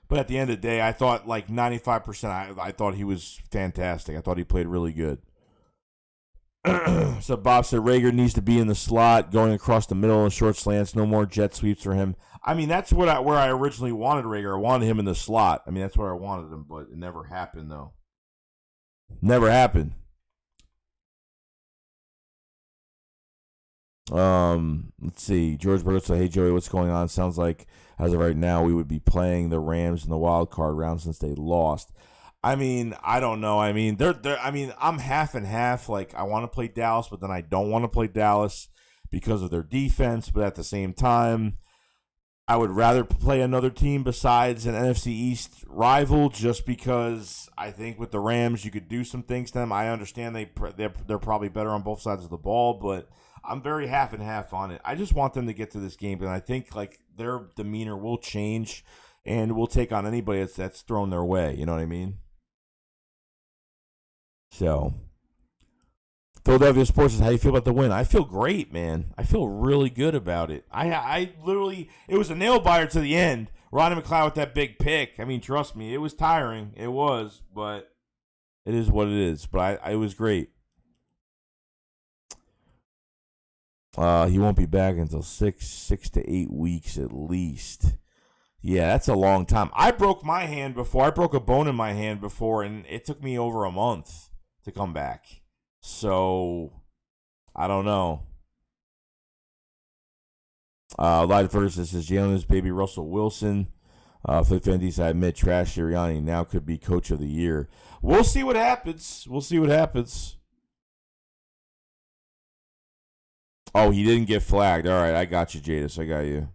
But at the end of the day, I thought 95%, I thought he was fantastic. I thought he played really good. So Bob said Rager needs to be in the slot, going across the middle and short slants. No more jet sweeps for him. That's where I originally wanted Rager. I wanted him in the slot. That's where I wanted him, but it never happened, though. Never happened. Let's see. George Burgess said, hey, Joey, what's going on? Sounds like, as of right now, we would be playing the Rams in the wild card round since they lost. I don't know. I'm half and half. I want to play Dallas, but then I don't want to play Dallas because of their defense. But at the same time, I would rather play another team besides an NFC East rival, just because I think with the Rams, you could do some things to them. I understand they're probably better on both sides of the ball, but I'm very half and half on it. I just want them to get to this game, and I think their demeanor will change and will take on anybody that's thrown their way. You know what I mean? So, Philadelphia Sports says, how do you feel about the win? I feel great, man. I feel really good about it. I literally, it was a nail biter to the end. Ronnie McLeod with that big pick. Trust me, it was tiring. It was, but it is what it is. But it was great. He won't be back until 6 to 8 weeks at least. Yeah, that's a long time. I broke my hand before. I broke a bone in my hand before, and it took me over a month to come back. So, I don't know. Live versus says Jalen's baby Russell Wilson. For the Fendies, I admit Trash Sirianni now could be coach of the year. We'll see what happens. Oh, he didn't get flagged. All right, I got you, Jadis. I got you.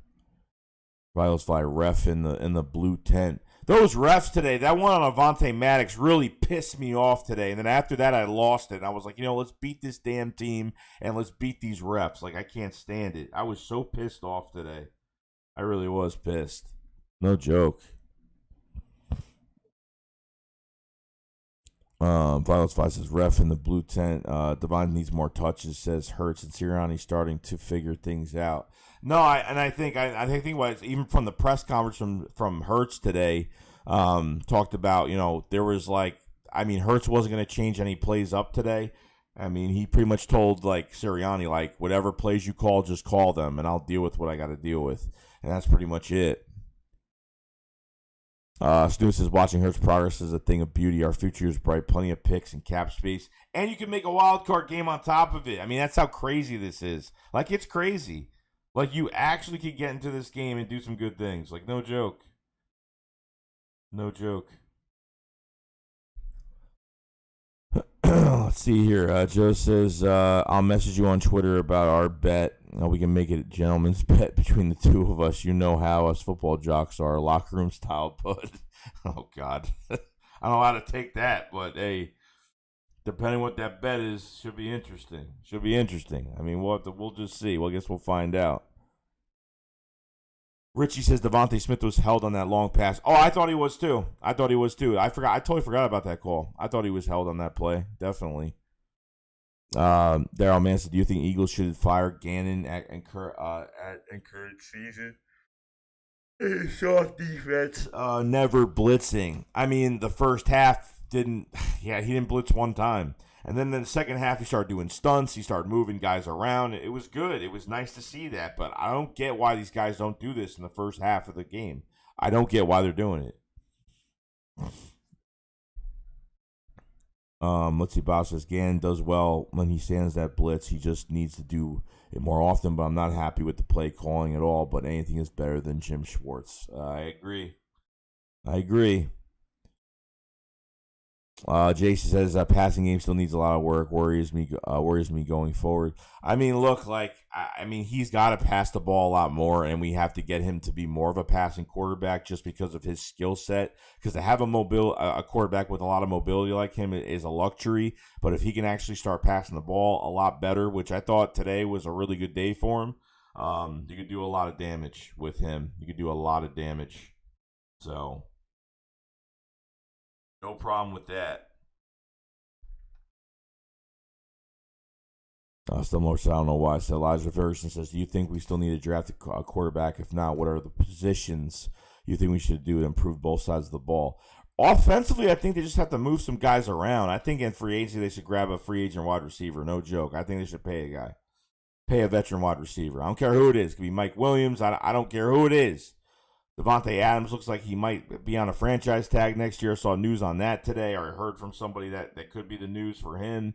Violence Fly ref in the blue tent. Those refs today, that one on Avonte Maddox really pissed me off today. And then after that, I lost it. And I was like, let's beat this damn team and let's beat these refs. Like, I can't stand it. I was so pissed off today. I really was pissed. No joke. Violence Fly says ref in the blue tent. Devon needs more touches, says Hurts, and Sirianni starting to figure things out. No, I think what even from the press conference from Hurts today, talked about, there was Hurts wasn't going to change any plays up today. I mean, he pretty much told Sirianni, whatever plays you call, just call them, and I'll deal with what I got to deal with, and that's pretty much it. Stu says watching Hurts' progress is a thing of beauty. Our future is bright, plenty of picks and cap space, and you can make a wild card game on top of it. I mean, that's how crazy this is. It's crazy. You actually could get into this game and do some good things. No joke. No joke. Let's see here. Joe says, I'll message you on Twitter about our bet. We can make it a gentleman's bet between the two of us. You know how us football jocks are. Locker room style, but oh, God. I don't know how to take that, but hey, depending what that bet is, should be interesting. I mean, we'll just see. Well, I guess we'll find out. Richie says Devontae Smith was held on that long pass. Oh, I thought he was too. I totally forgot about that call. I thought he was held on that play. Definitely. Daryl Mann said, do you think Eagles should fire Gannon at current season? Soft defense. Never blitzing. I mean, the first half he didn't blitz one time. And then in the second half, he started doing stunts. He started moving guys around. It was good. It was nice to see that. But I don't get why these guys don't do this in the first half of the game. I don't get why they're doing it. Let's see. Bob says Gannon does well when he stands that blitz. He just needs to do it more often. But I'm not happy with the play calling at all. But anything is better than Jim Schwartz. I agree. Jason says passing game still needs a lot of work. Worries me going forward. I mean, look, he's got to pass the ball a lot more, and we have to get him to be more of a passing quarterback just because of his skill set. Because to have a quarterback with a lot of mobility like him is a luxury. But if he can actually start passing the ball a lot better, which I thought today was a really good day for him, you could do a lot of damage with him. So. No problem with that. Still more, so I don't know why. So Elijah Ferguson says, do you think we still need to draft a quarterback? If not, what are the positions you think we should do to improve both sides of the ball? Offensively, I think they just have to move some guys around. I think in free agency, they should grab a free agent wide receiver. No joke. I think they should pay a guy. Pay a veteran wide receiver. I don't care who it is. It could be Mike Williams. I don't care who it is. Devontae Adams looks like he might be on a franchise tag next year. I saw news on that today, or I heard from somebody that could be the news for him.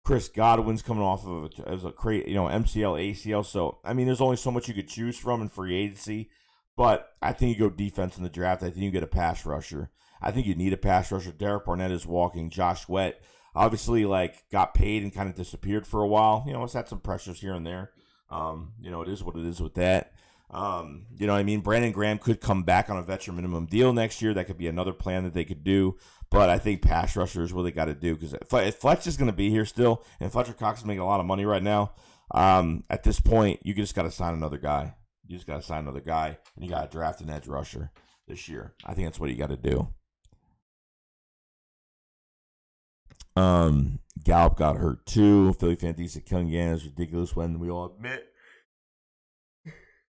Chris Godwin's coming off of MCL, ACL. So, I mean, there's only so much you could choose from in free agency. But I think you go defense in the draft. I think you get a pass rusher. I think you need a pass rusher. Derek Barnett is walking. Josh Sweat obviously got paid and kind of disappeared for a while. It's had some pressures here and there. It is what it is with that. You know what I mean? Brandon Graham could come back on a veteran minimum deal next year. That could be another plan that they could do. But I think pass rusher is what they got to do, because if Fletch is going to be here still, and Fletcher Cox is making a lot of money right now, at this point, you just got to sign another guy. And you got to draft an edge rusher this year. I think that's what you got to do. Gallup got hurt too. Philly fan thinks that killing Gannon is ridiculous when we all admit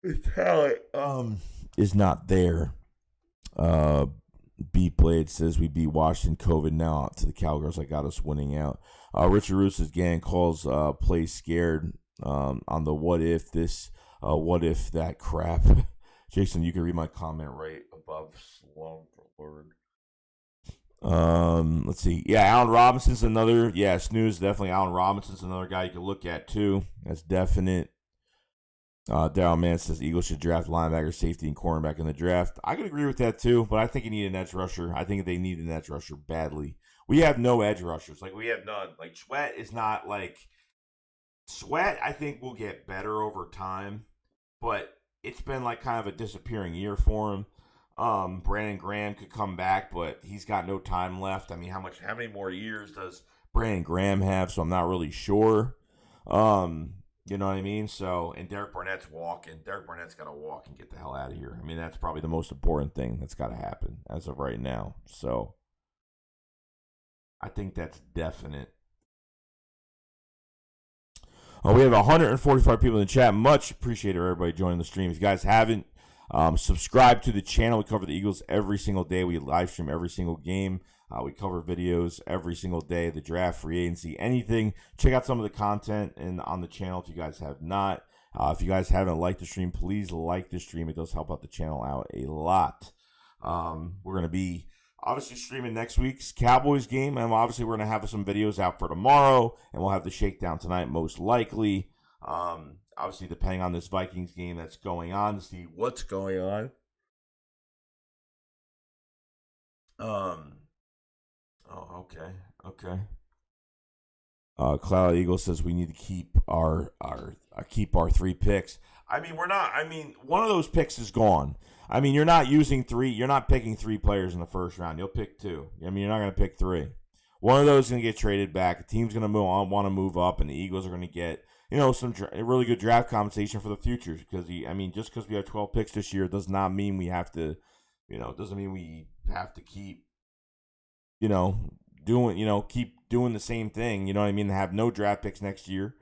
the talent is not there. Beat Blade says we beat Washington. COVID now to the Cowgirls. I got us winning out. Richard Roos says Gannon calls play scared on the what if this, what if that crap. Jason, you can read my comment right above. Slow Lord. Let's see. Yeah, Allen Robinson's another. Yeah, snooze. Definitely Allen Robinson's another guy you can look at too. That's definite. Daryl Mann says Eagles should draft linebacker, safety, and cornerback in the draft. I could agree with that too, but I think you need an edge rusher. I think they need an edge rusher badly. We have no edge rushers. Like, we have none. Like, Sweat is not like... Sweat, I think, will get better over time, but it's been like kind of a disappearing year for him. Brandon Graham could come back, but he's got no time left. I mean, how many more years does Brandon Graham have? So I'm not really sure. You know what I mean? So, and Derek Barnett's walking. Derek Barnett's got to walk and get the hell out of here. I mean, that's probably the most important thing that's got to happen as of right now. So, I think that's definite. We have 145 people in the chat. Much appreciated everybody joining the stream. If you guys haven't, subscribe to the channel. We cover the Eagles every single day. We live stream every single game. We cover videos every single day, the draft, free agency, anything. Check out some of the content on the channel if you guys have not. If you guys haven't liked the stream, please like the stream. It does help out the channel out a lot. We're going to be obviously streaming next week's Cowboys game, and obviously we're going to have some videos out for tomorrow, and we'll have the shakedown tonight most likely. Obviously, depending on this Vikings game that's going on, to see what's going on. Oh, okay. Cloud Eagle says we need to keep our 3 picks. I mean, we're not. I mean, one of those picks is gone. I mean, you're not using 3. You're not picking 3 players in the first round. You'll pick 2. I mean, you're not going to pick 3. One of those is going to get traded back. A team's going to want to move up, and the Eagles are going to get, some really good draft compensation for the future. Because just because we have 12 picks this year does not mean we have to, doesn't mean we have to keep, keep doing the same thing. You know what I mean? Have no draft picks next year.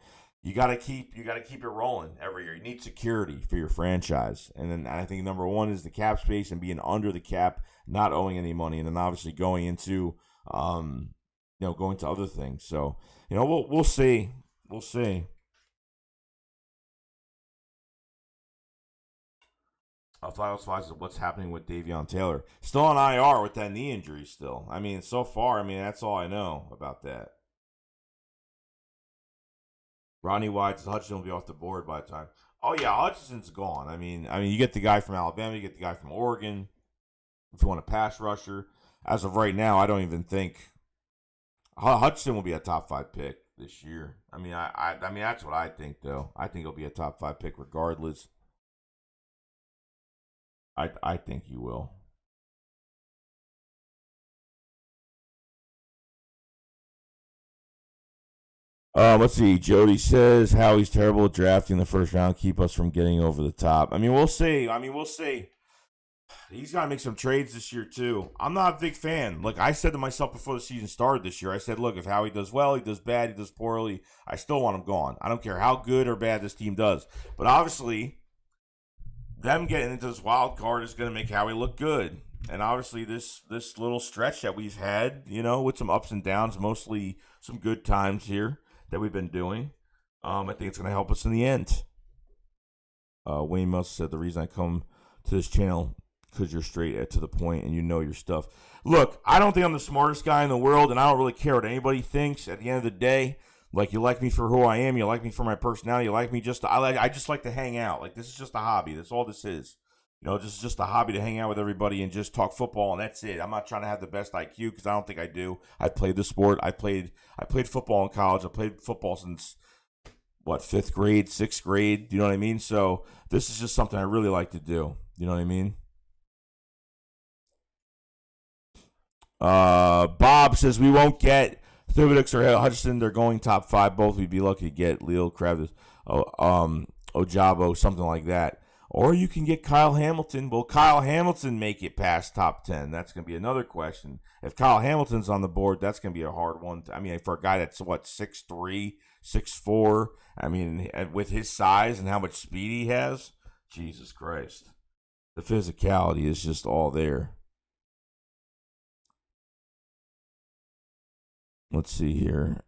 You gotta keep it rolling every year. You need security for your franchise, and then I think number 1 is the cap space and being under the cap, not owing any money, and then obviously going into, going to other things. So we'll see. What's happening with Davion Taylor? Still on IR with that knee injury. Still, I mean, so far, that's all I know about that. Ronnie White, Hutchinson will be off the board by the time. Oh yeah, Hutchinson's gone. I mean, you get the guy from Alabama, you get the guy from Oregon. If you want a pass rusher, as of right now, I don't even think Hutchinson will be a top 5 pick this year. I mean, I mean that's what I think though. I think he'll be a top 5 pick regardless. I think he will. Let's see. Jody says Howie's terrible at drafting the first round. Keep us from getting over the top. I mean, we'll see. He's got to make some trades this year, too. I'm not a big fan. Like I said to myself before the season started this year, I said, look, if Howie does well, he does bad, he does poorly, I still want him gone. I don't care how good or bad this team does. But obviously, them getting into this wild card is going to make Howie look good. And obviously, this little stretch that we've had, with some ups and downs, mostly some good times here that we've been doing, I think it's going to help us in the end. Wayne Musk said the reason I come to this channel because you're straight to the point and you know your stuff. Look, I don't think I'm the smartest guy in the world, and I don't really care what anybody thinks. At the end of the day, like, you like me for who I am, you like me for my personality, you like me I just like to hang out. Like, this is just a hobby. That's all this is. This is just a hobby to hang out with everybody and just talk football, and that's it. I'm not trying to have the best IQ because I don't think I do. I played the sport. I played football in college. I played football since, 5th grade, 6th grade? You know what I mean? So this is just something I really like to do. You know what I mean? Bob says we won't get Thibodeau or Hutchinson. They're going top 5 both. We'd be lucky to get Leo Kravitz, Ojabo, something like that. Or you can get Kyle Hamilton. Will Kyle Hamilton make it past top 10? That's going to be another question. If Kyle Hamilton's on the board, that's going to be a hard one. I mean, for a guy that's, 6'3", 6'4", I mean, with his size and how much speed he has, Jesus Christ. The physicality is just all there. Let's see here.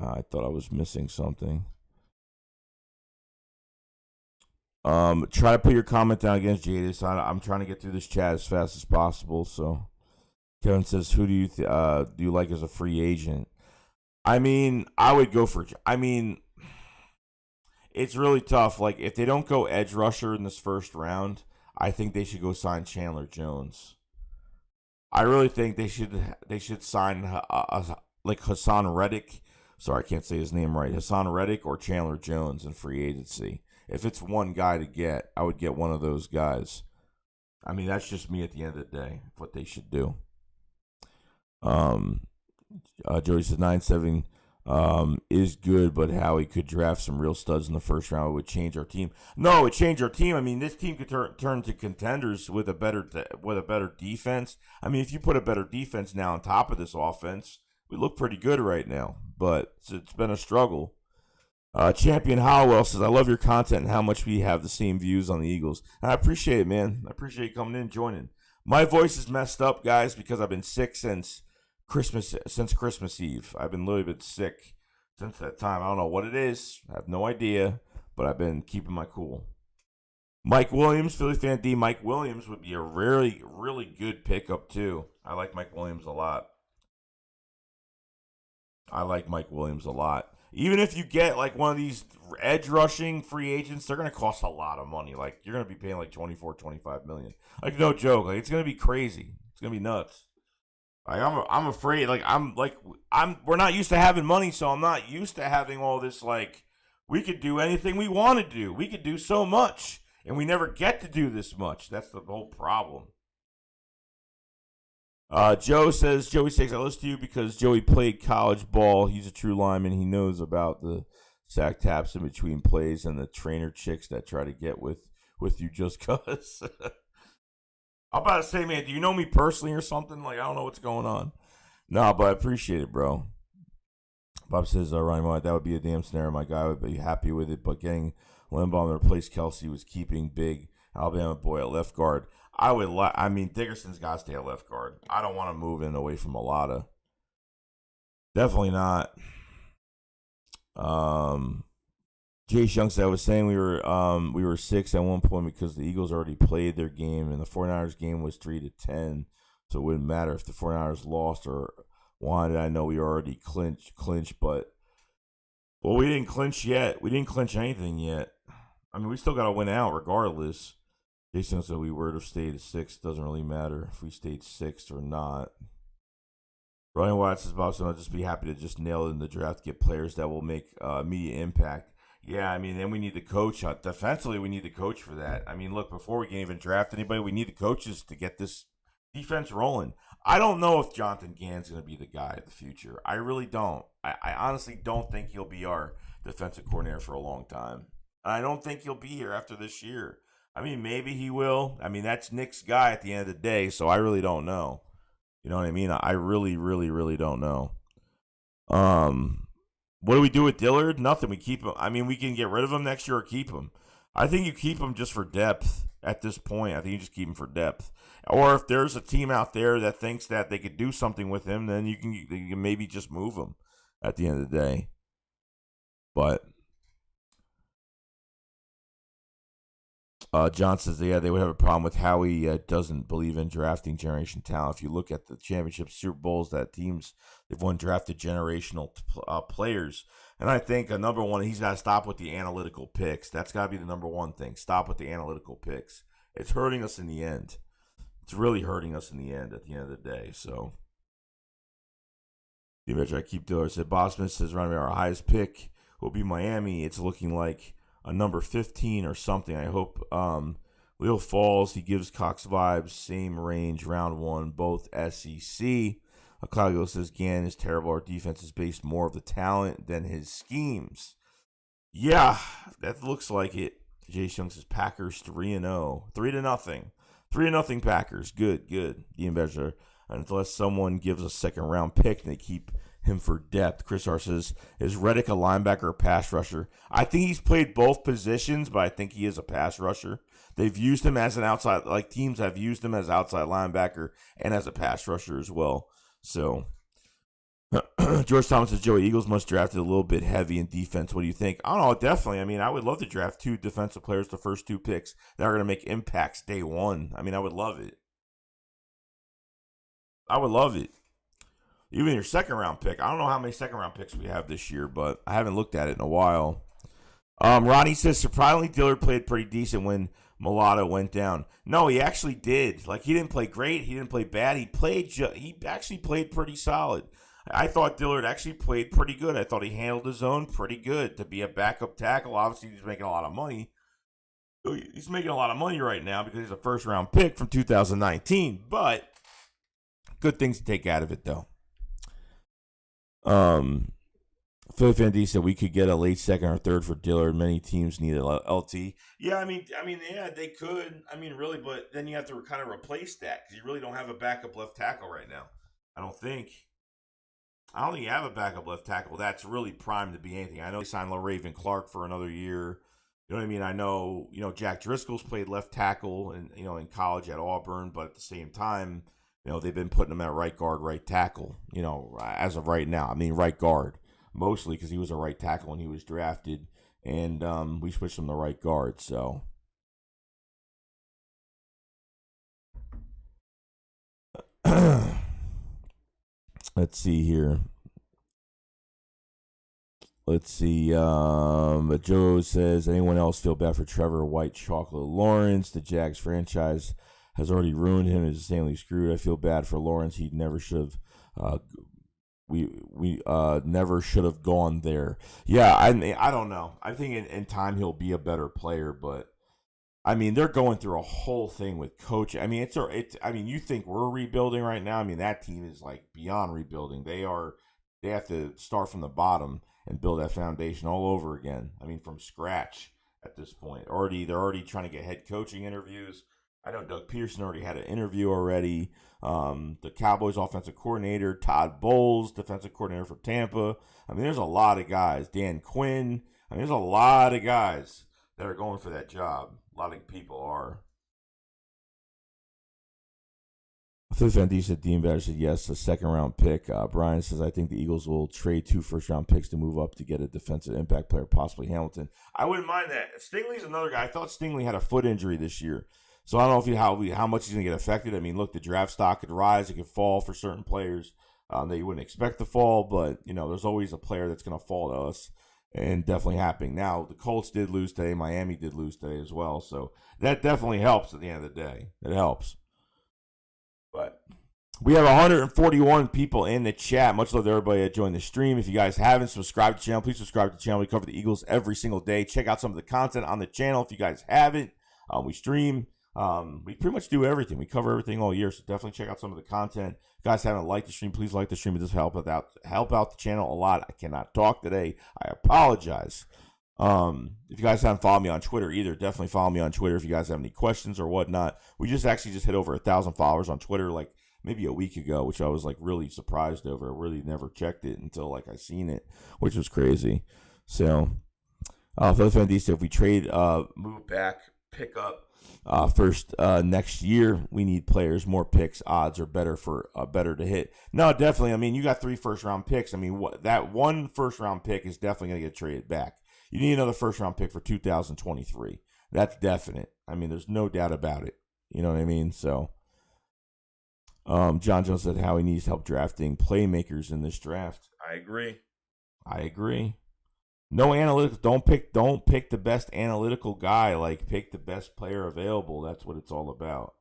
I thought I was missing something. Try to put your comment down against Jadis. I'm trying to get through this chat as fast as possible. So Kevin says, "Who do you like as a free agent?" I mean, I would go for. I mean, it's really tough. Like if they don't go edge rusher in this first round, I think they should go sign Chandler Jones. I really think they should sign like Hassan Reddick. Sorry, I can't say his name right. Hassan Reddick or Chandler Jones in free agency. If it's one guy to get, I would get one of those guys. I mean, that's just me at the end of the day. What they should do. Joey says 9-7 is good, but Howie could draft some real studs in the first round. It would change our team. No, it would change our team. I mean, this team could turn to contenders with a better defense. I mean, if you put a better defense now on top of this offense, we look pretty good right now. But it's been a struggle. Champion Howell says, "I love your content and how much we have the same views on the Eagles." And I appreciate it, man. I appreciate you coming in and joining. My voice is messed up, guys, because I've been sick since Christmas Eve. I've been literally sick since that time. I don't know what it is. I have no idea, but I've been keeping my cool. Mike Williams, Philly fan D. Mike Williams would be a really, really good pickup, too. I like Mike Williams a lot. Even if you get like one of these edge rushing free agents, they're going to cost a lot of money. Like you're going to be paying like 24, 25 million. Like no joke. Like it's going to be crazy. It's going to be nuts. Like I'm afraid. Like we're not used to having money, so I'm not used to having all this. Like we could do anything we want to do. We could do so much, and we never get to do this much. That's the whole problem. Joey says, "I listen to you because Joey played college ball. He's a true lineman. He knows about the sack taps in between plays and the trainer chicks that try to get with you just cause." I'm about to say, man, do you know me personally or something? Like, I don't know what's going on. No, but I appreciate it, bro. Bob says, Ryan, that would be a damn snare. My guy would be happy with it, but getting Limbaugh to replace Kelsey was keeping big Alabama boy at left guard. Dickerson's got to stay at left guard. I don't want to move in away from Malata. Definitely not. Jay Shunks, I was saying we were 6 at one point because the Eagles already played their game, and the 49ers game was 3-10, so it wouldn't matter if the 49ers lost or won. I know we already clinched, but we didn't clinch yet. We didn't clinch anything yet. I mean, we still got to win out regardless. Jason said we would have stayed at 6. Doesn't really matter if we stayed 6th or not. Ryan Watts says, "Bob, so I'll just be happy to just nail it in the draft, get players that will make immediate impact." Yeah, I mean, then we need the coach. Defensively, we need the coach for that. I mean, look, before we can even draft anybody, we need the coaches to get this defense rolling. I don't know if Jonathan Gannon's going to be the guy of the future. I really don't. I honestly don't think he'll be our defensive coordinator for a long time. I don't think he'll be here after this year. I mean, maybe he will. I mean, that's Nick's guy at the end of the day, so I really don't know. You know what I mean? I really, really, really don't know. What do we do with Dillard? Nothing. We keep him. I mean, we can get rid of him next year or keep him. I think you keep him just for depth at this point. I think you just keep him for depth. Or if there's a team out there that thinks that they could do something with him, then you can maybe just move him at the end of the day. But John says, yeah, they would have a problem with how he doesn't believe in drafting generation talent. If you look at the championship Super Bowls that teams, they've won drafted generational players. And I think number one, he's got to stop with the analytical picks. That's got to be the number one thing. Stop with the analytical picks. It's hurting us in the end. It's really hurting us in the end at the end of the day. So, the image I keep doing. Said Bob Smith says, around our highest pick will be Miami. It's looking like a number 15 or something. I hope Leo falls. He gives Cox vibes. Same range, round 1, both SEC. Claudio says Gannon is terrible. Our defense is based more of the talent than his schemes. Yeah, that looks like it. Jay Shung says Packers 3-0. 3-0. 3-0 Packers. Good. Ian Bezer. Unless someone gives a second round pick and they keep him for depth. Chris R says, is Reddick a linebacker or pass rusher? I think he's played both positions, but I think he is a pass rusher. They've used him as an outside, like teams have used him as outside linebacker and as a pass rusher as well. So, George Thomas says, Joey, Eagles must draft it a little bit heavy in defense. What do you think? I don't know, definitely. I mean, I would love to draft 2 defensive players the first 2 picks that are going to make impacts day one. I mean, I would love it. I would love it. Even your second round pick. I don't know how many second round picks we have this year, but I haven't looked at it in a while. Ronnie says, surprisingly, Dillard played pretty decent when Mulatto went down. No, he actually did. Like, he didn't play great. He didn't play bad. He actually played pretty solid. I thought Dillard actually played pretty good. I thought he handled his own pretty good to be a backup tackle. Obviously, he's making a lot of money. He's making a lot of money right now because he's a first-round pick from 2019. But good things to take out of it, though. Philly Fan D said we could get a late second or third for Dillard. Many teams need a LT. Yeah, I mean, yeah, they could. I mean, really, but then you have to kind of replace that because you really don't have a backup left tackle right now. I don't think you have a backup left tackle that's really primed to be anything. I know they signed Raven Clark for another year. You know what I mean? I know, Jack Driscoll's played left tackle and in college at Auburn, but at the same time, they've been putting him at right guard, right tackle, as of right now. I mean, right guard. Mostly because he was a right tackle when he was drafted, and we switched him to right guard. So, let's see here. Let's see. Joe says, anyone else feel bad for Trevor White Chocolate Lawrence? The Jags franchise has already ruined him. He's insanely screwed. I feel bad for Lawrence. He never should have. We never should have gone there. Yeah, I don't know. I think in time he'll be a better player, but I mean they're going through a whole thing with coach. I mean I mean you think we're rebuilding right now? I mean that team is like beyond rebuilding. They have to start from the bottom and build that foundation all over again. I mean from scratch at this point. They're already trying to get head coaching interviews. I know Doug Peterson already had an interview already. The Cowboys offensive coordinator, Todd Bowles, defensive coordinator for Tampa. I mean, there's a lot of guys. Dan Quinn. I mean, there's a lot of guys that are going for that job. A lot of people are. Fifth Van D said Dean Batter said yes, a second round pick. Brian says, I think the Eagles will trade 2 first round picks to move up to get a defensive impact player, possibly Hamilton. I wouldn't mind that. Stingley's another guy. I thought Stingley had a foot injury this year. So I don't know how much he's going to get affected. I mean, look, the draft stock could rise. It could fall for certain players that you wouldn't expect to fall. But, there's always a player that's going to fall to us, and definitely happening. Now, the Colts did lose today. Miami did lose today as well. So that definitely helps at the end of the day. It helps. But we have 141 people in the chat. Much love to everybody that joined the stream. If you guys haven't subscribed to the channel, please subscribe to the channel. We cover the Eagles every single day. Check out some of the content on the channel if you guys haven't. We stream. We pretty much do everything. We cover everything all year, so definitely check out some of the content. If you guys haven't liked the stream, please like the stream. It does help out the channel a lot. I cannot talk today. I apologize. If you guys haven't followed me on Twitter either, definitely follow me on Twitter if you guys have any questions or whatnot. We just hit over 1,000 followers on Twitter like maybe a week ago, which I was like really surprised over. I really never checked it until like I seen it, which was crazy. So, Philip Van D said if we trade, move back, pick up first next year, we need players, more picks, odds are better for better to hit. No, definitely. I mean, you got 3 first round picks. I mean, that 1 first round pick is definitely going to get traded back. You need another first round pick for 2023. That's definite. I mean, there's no doubt about it. You know what I mean? So, John Jones said how he needs help drafting playmakers in this draft. I agree. No analytics. Don't pick the best analytical guy. Like, pick the best player available. That's what it's all about.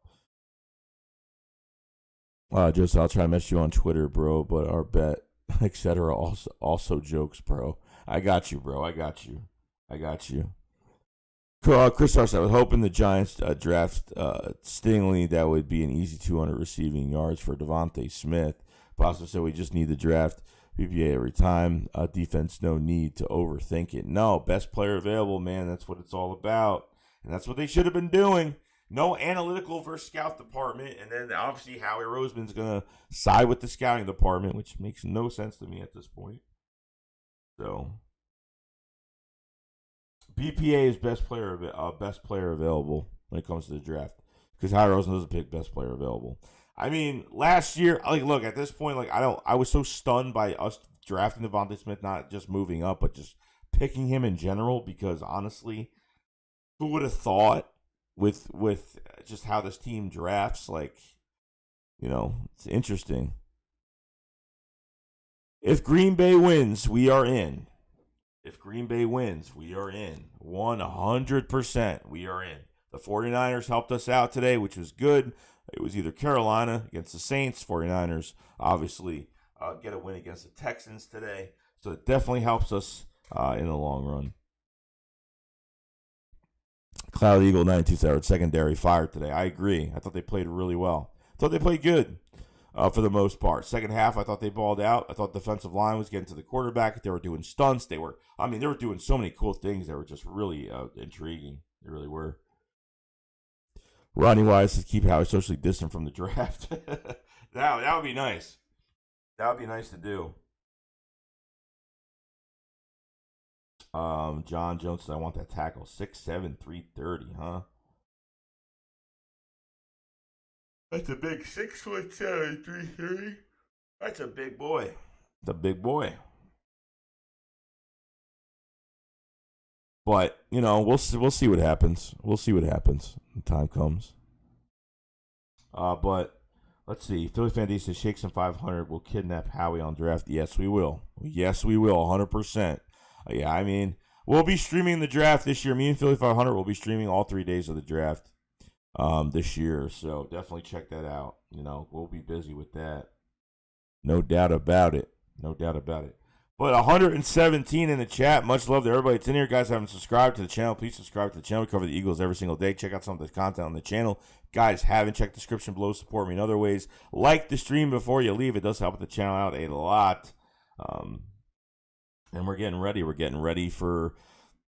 Joseph, I'll try to message you on Twitter, bro. But our bet, etc. Also jokes, bro. I got you, bro. I got you. Chris Arce, I was hoping the Giants draft Stingley. That would be an easy 200 receiving yards for Devontae Smith. Boston said we just need the draft. PPA every time. Defense, no need to overthink it. No, best player available, man. That's what it's all about. And that's what they should have been doing. No analytical versus scout department. And then obviously Howie Roseman's going to side with the scouting department, which makes no sense to me at this point. So, BPA is best player available when it comes to the draft. Because Howie Roseman doesn't pick best player available. I mean, last year, like, look, at this point, like, I was so stunned by us drafting Devontae Smith, not just moving up, but just picking him in general, because honestly, who would have thought with just how this team drafts, like, it's interesting. If Green Bay wins, we are in. If Green Bay wins, we are in. 100% we are in. The 49ers helped us out today, which was good. It was either Carolina against the Saints. 49ers obviously get a win against the Texans today. So it definitely helps us in the long run. Cloud Eagle 92 secondary fired today. I agree. I thought they played really well. I thought they played good for the most part. Second half, I thought they balled out. I thought the defensive line was getting to the quarterback. They were doing stunts. They were doing so many cool things that were just really intriguing. They really were. Ronnie Wise says keep Howie socially distant from the draft. that would be nice. That would be nice to do. John Jones says I want that tackle. 6'7", 330, huh? That's a big 6'7", 330. That's a big boy. The big boy. But, we'll see what happens. We'll see what happens when time comes. But let's see. Philly Fan D says Shakes and 500 will kidnap Howie on draft. Yes, we will. Yes, we will. 100%. Yeah, I mean, we'll be streaming the draft this year. Me and Philly 500 will be streaming all 3 days of the draft this year. So definitely check that out. We'll be busy with that. No doubt about it. No doubt about it. But 117 in the chat. Much love to everybody that's in here. Guys, haven't subscribed to the channel, please subscribe to the channel. We cover the Eagles every single day. Check out some of the content on the channel. Guys, haven't checked the description below. Support me in other ways. Like the stream before you leave. It does help the channel out a lot. And we're getting ready. We're going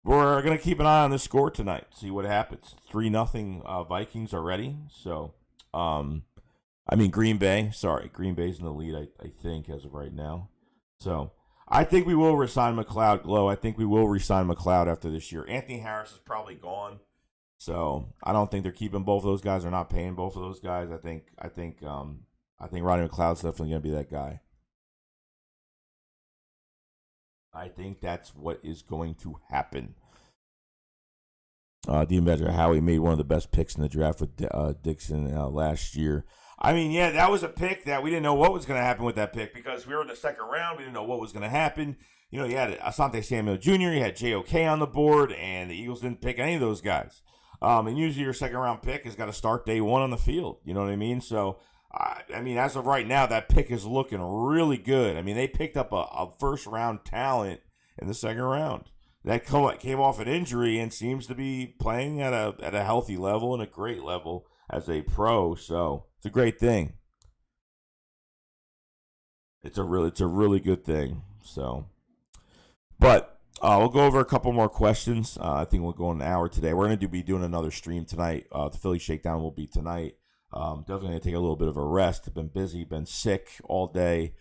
to keep an eye on this score tonight. See what happens. 3-0 Vikings already. So, Green Bay. Sorry, Green Bay's in the lead, I think, as of right now. So, I think we will resign McLeod. Glow. I think we will resign McLeod after this year. Anthony Harris is probably gone. So, I don't think they're keeping both of those guys. They're not paying both of those guys. I think Rodney McLeod's definitely going to be that guy. I think that's what is going to happen. Dean Badger, Howie made one of the best picks in the draft with Dixon last year. That was a pick that we didn't know what was going to happen with that pick because we were in the second round. We didn't know what was going to happen. You had Asante Samuel Jr., you had JOK on the board, and the Eagles didn't pick any of those guys. And usually your second round pick has got to start day one on the field. You know what I mean? So, as of right now, that pick is looking really good. They picked up a first-round talent in the second round that came off an injury and seems to be playing at a healthy level and a great level as a pro. So it's a great thing. It's a really good thing. So, but we'll go over a couple more questions. I think we'll go an hour today. We're going to be doing another stream tonight. The Philly Shakedown will be tonight. Definitely going to take a little bit of a rest. Been busy, been sick all day.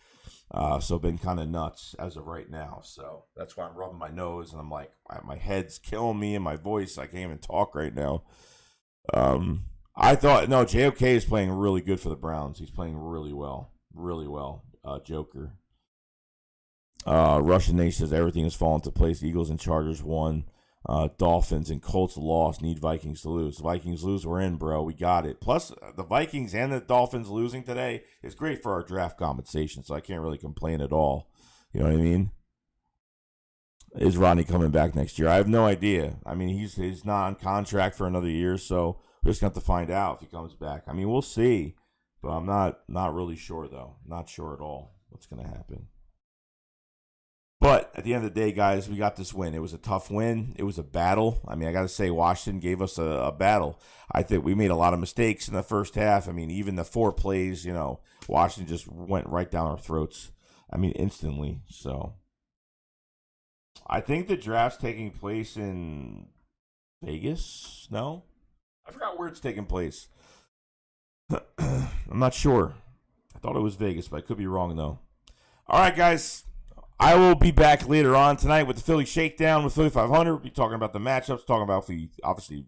So been kind of nuts as of right now. So that's why I'm rubbing my nose and I'm like, my head's killing me and my voice. I can't even talk right now. I thought, no, JOK is playing really good for the Browns. He's playing really well. Really well. Joker. Russian Nation says everything has fallen into place. Eagles and Chargers won. Dolphins and Colts lost. Need Vikings to lose. Vikings lose. We're in, bro. We got it. Plus, the Vikings and the Dolphins losing today is great for our draft compensation, so I can't really complain at all. You know what I mean? Is Ronnie coming back next year? I have no idea. He's not on contract for another year, so we're just going to have to find out if he comes back. We'll see, but I'm not really sure, though. Not sure at all what's going to happen. But at the end of the day, guys, we got this win. It was a tough win. It was a battle. I got to say, Washington gave us a battle. I think we made a lot of mistakes in the first half. Even the 4 plays, Washington just went right down our throats. Instantly. So I think the draft's taking place in Vegas. No? I forgot where it's taking place. I'm not sure. I thought it was Vegas, but I could be wrong, though. All right, guys. I will be back later on tonight with the Philly Shakedown with Philly 500. We'll be talking about the matchups, talking about, obviously,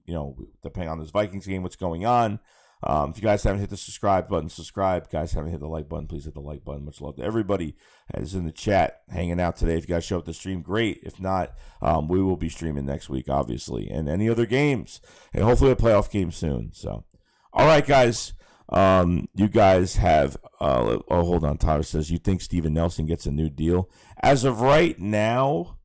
depending on this Vikings game, what's going on. If you guys haven't hit the subscribe button, subscribe. Guys haven't hit the like button, please hit the like button. Much love to everybody that's in the chat hanging out today. If you guys show up to stream, great. If not, we will be streaming next week, obviously, and any other games, and hopefully a playoff game soon. So, all right, guys. You guys have, hold on. Tyler says, you think Steven Nelson gets a new deal? As of right now,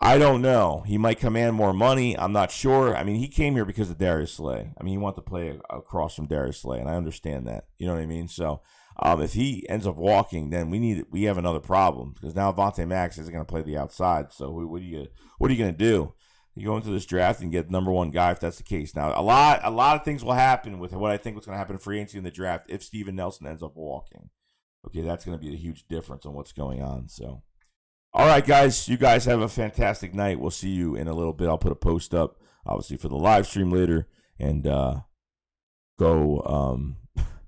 I don't know. He might command more money. I'm not sure. I mean, he came here because of Darius Slay. I mean, he wanted to play across from Darius Slay, and I understand that. You know what I mean? So, if he ends up walking, then we have another problem because now Avonte Max isn't going to play the outside. So, what are you going to do? You go into this draft and get number one guy if that's the case. Now, a lot of things will happen with what I think what's going to happen in free agency in the draft if Steven Nelson ends up walking. Okay, that's going to be a huge difference on what's going on. So, all right, guys, you guys have a fantastic night. We'll see you in a little bit. I'll put a post up, obviously, for the live stream later, and go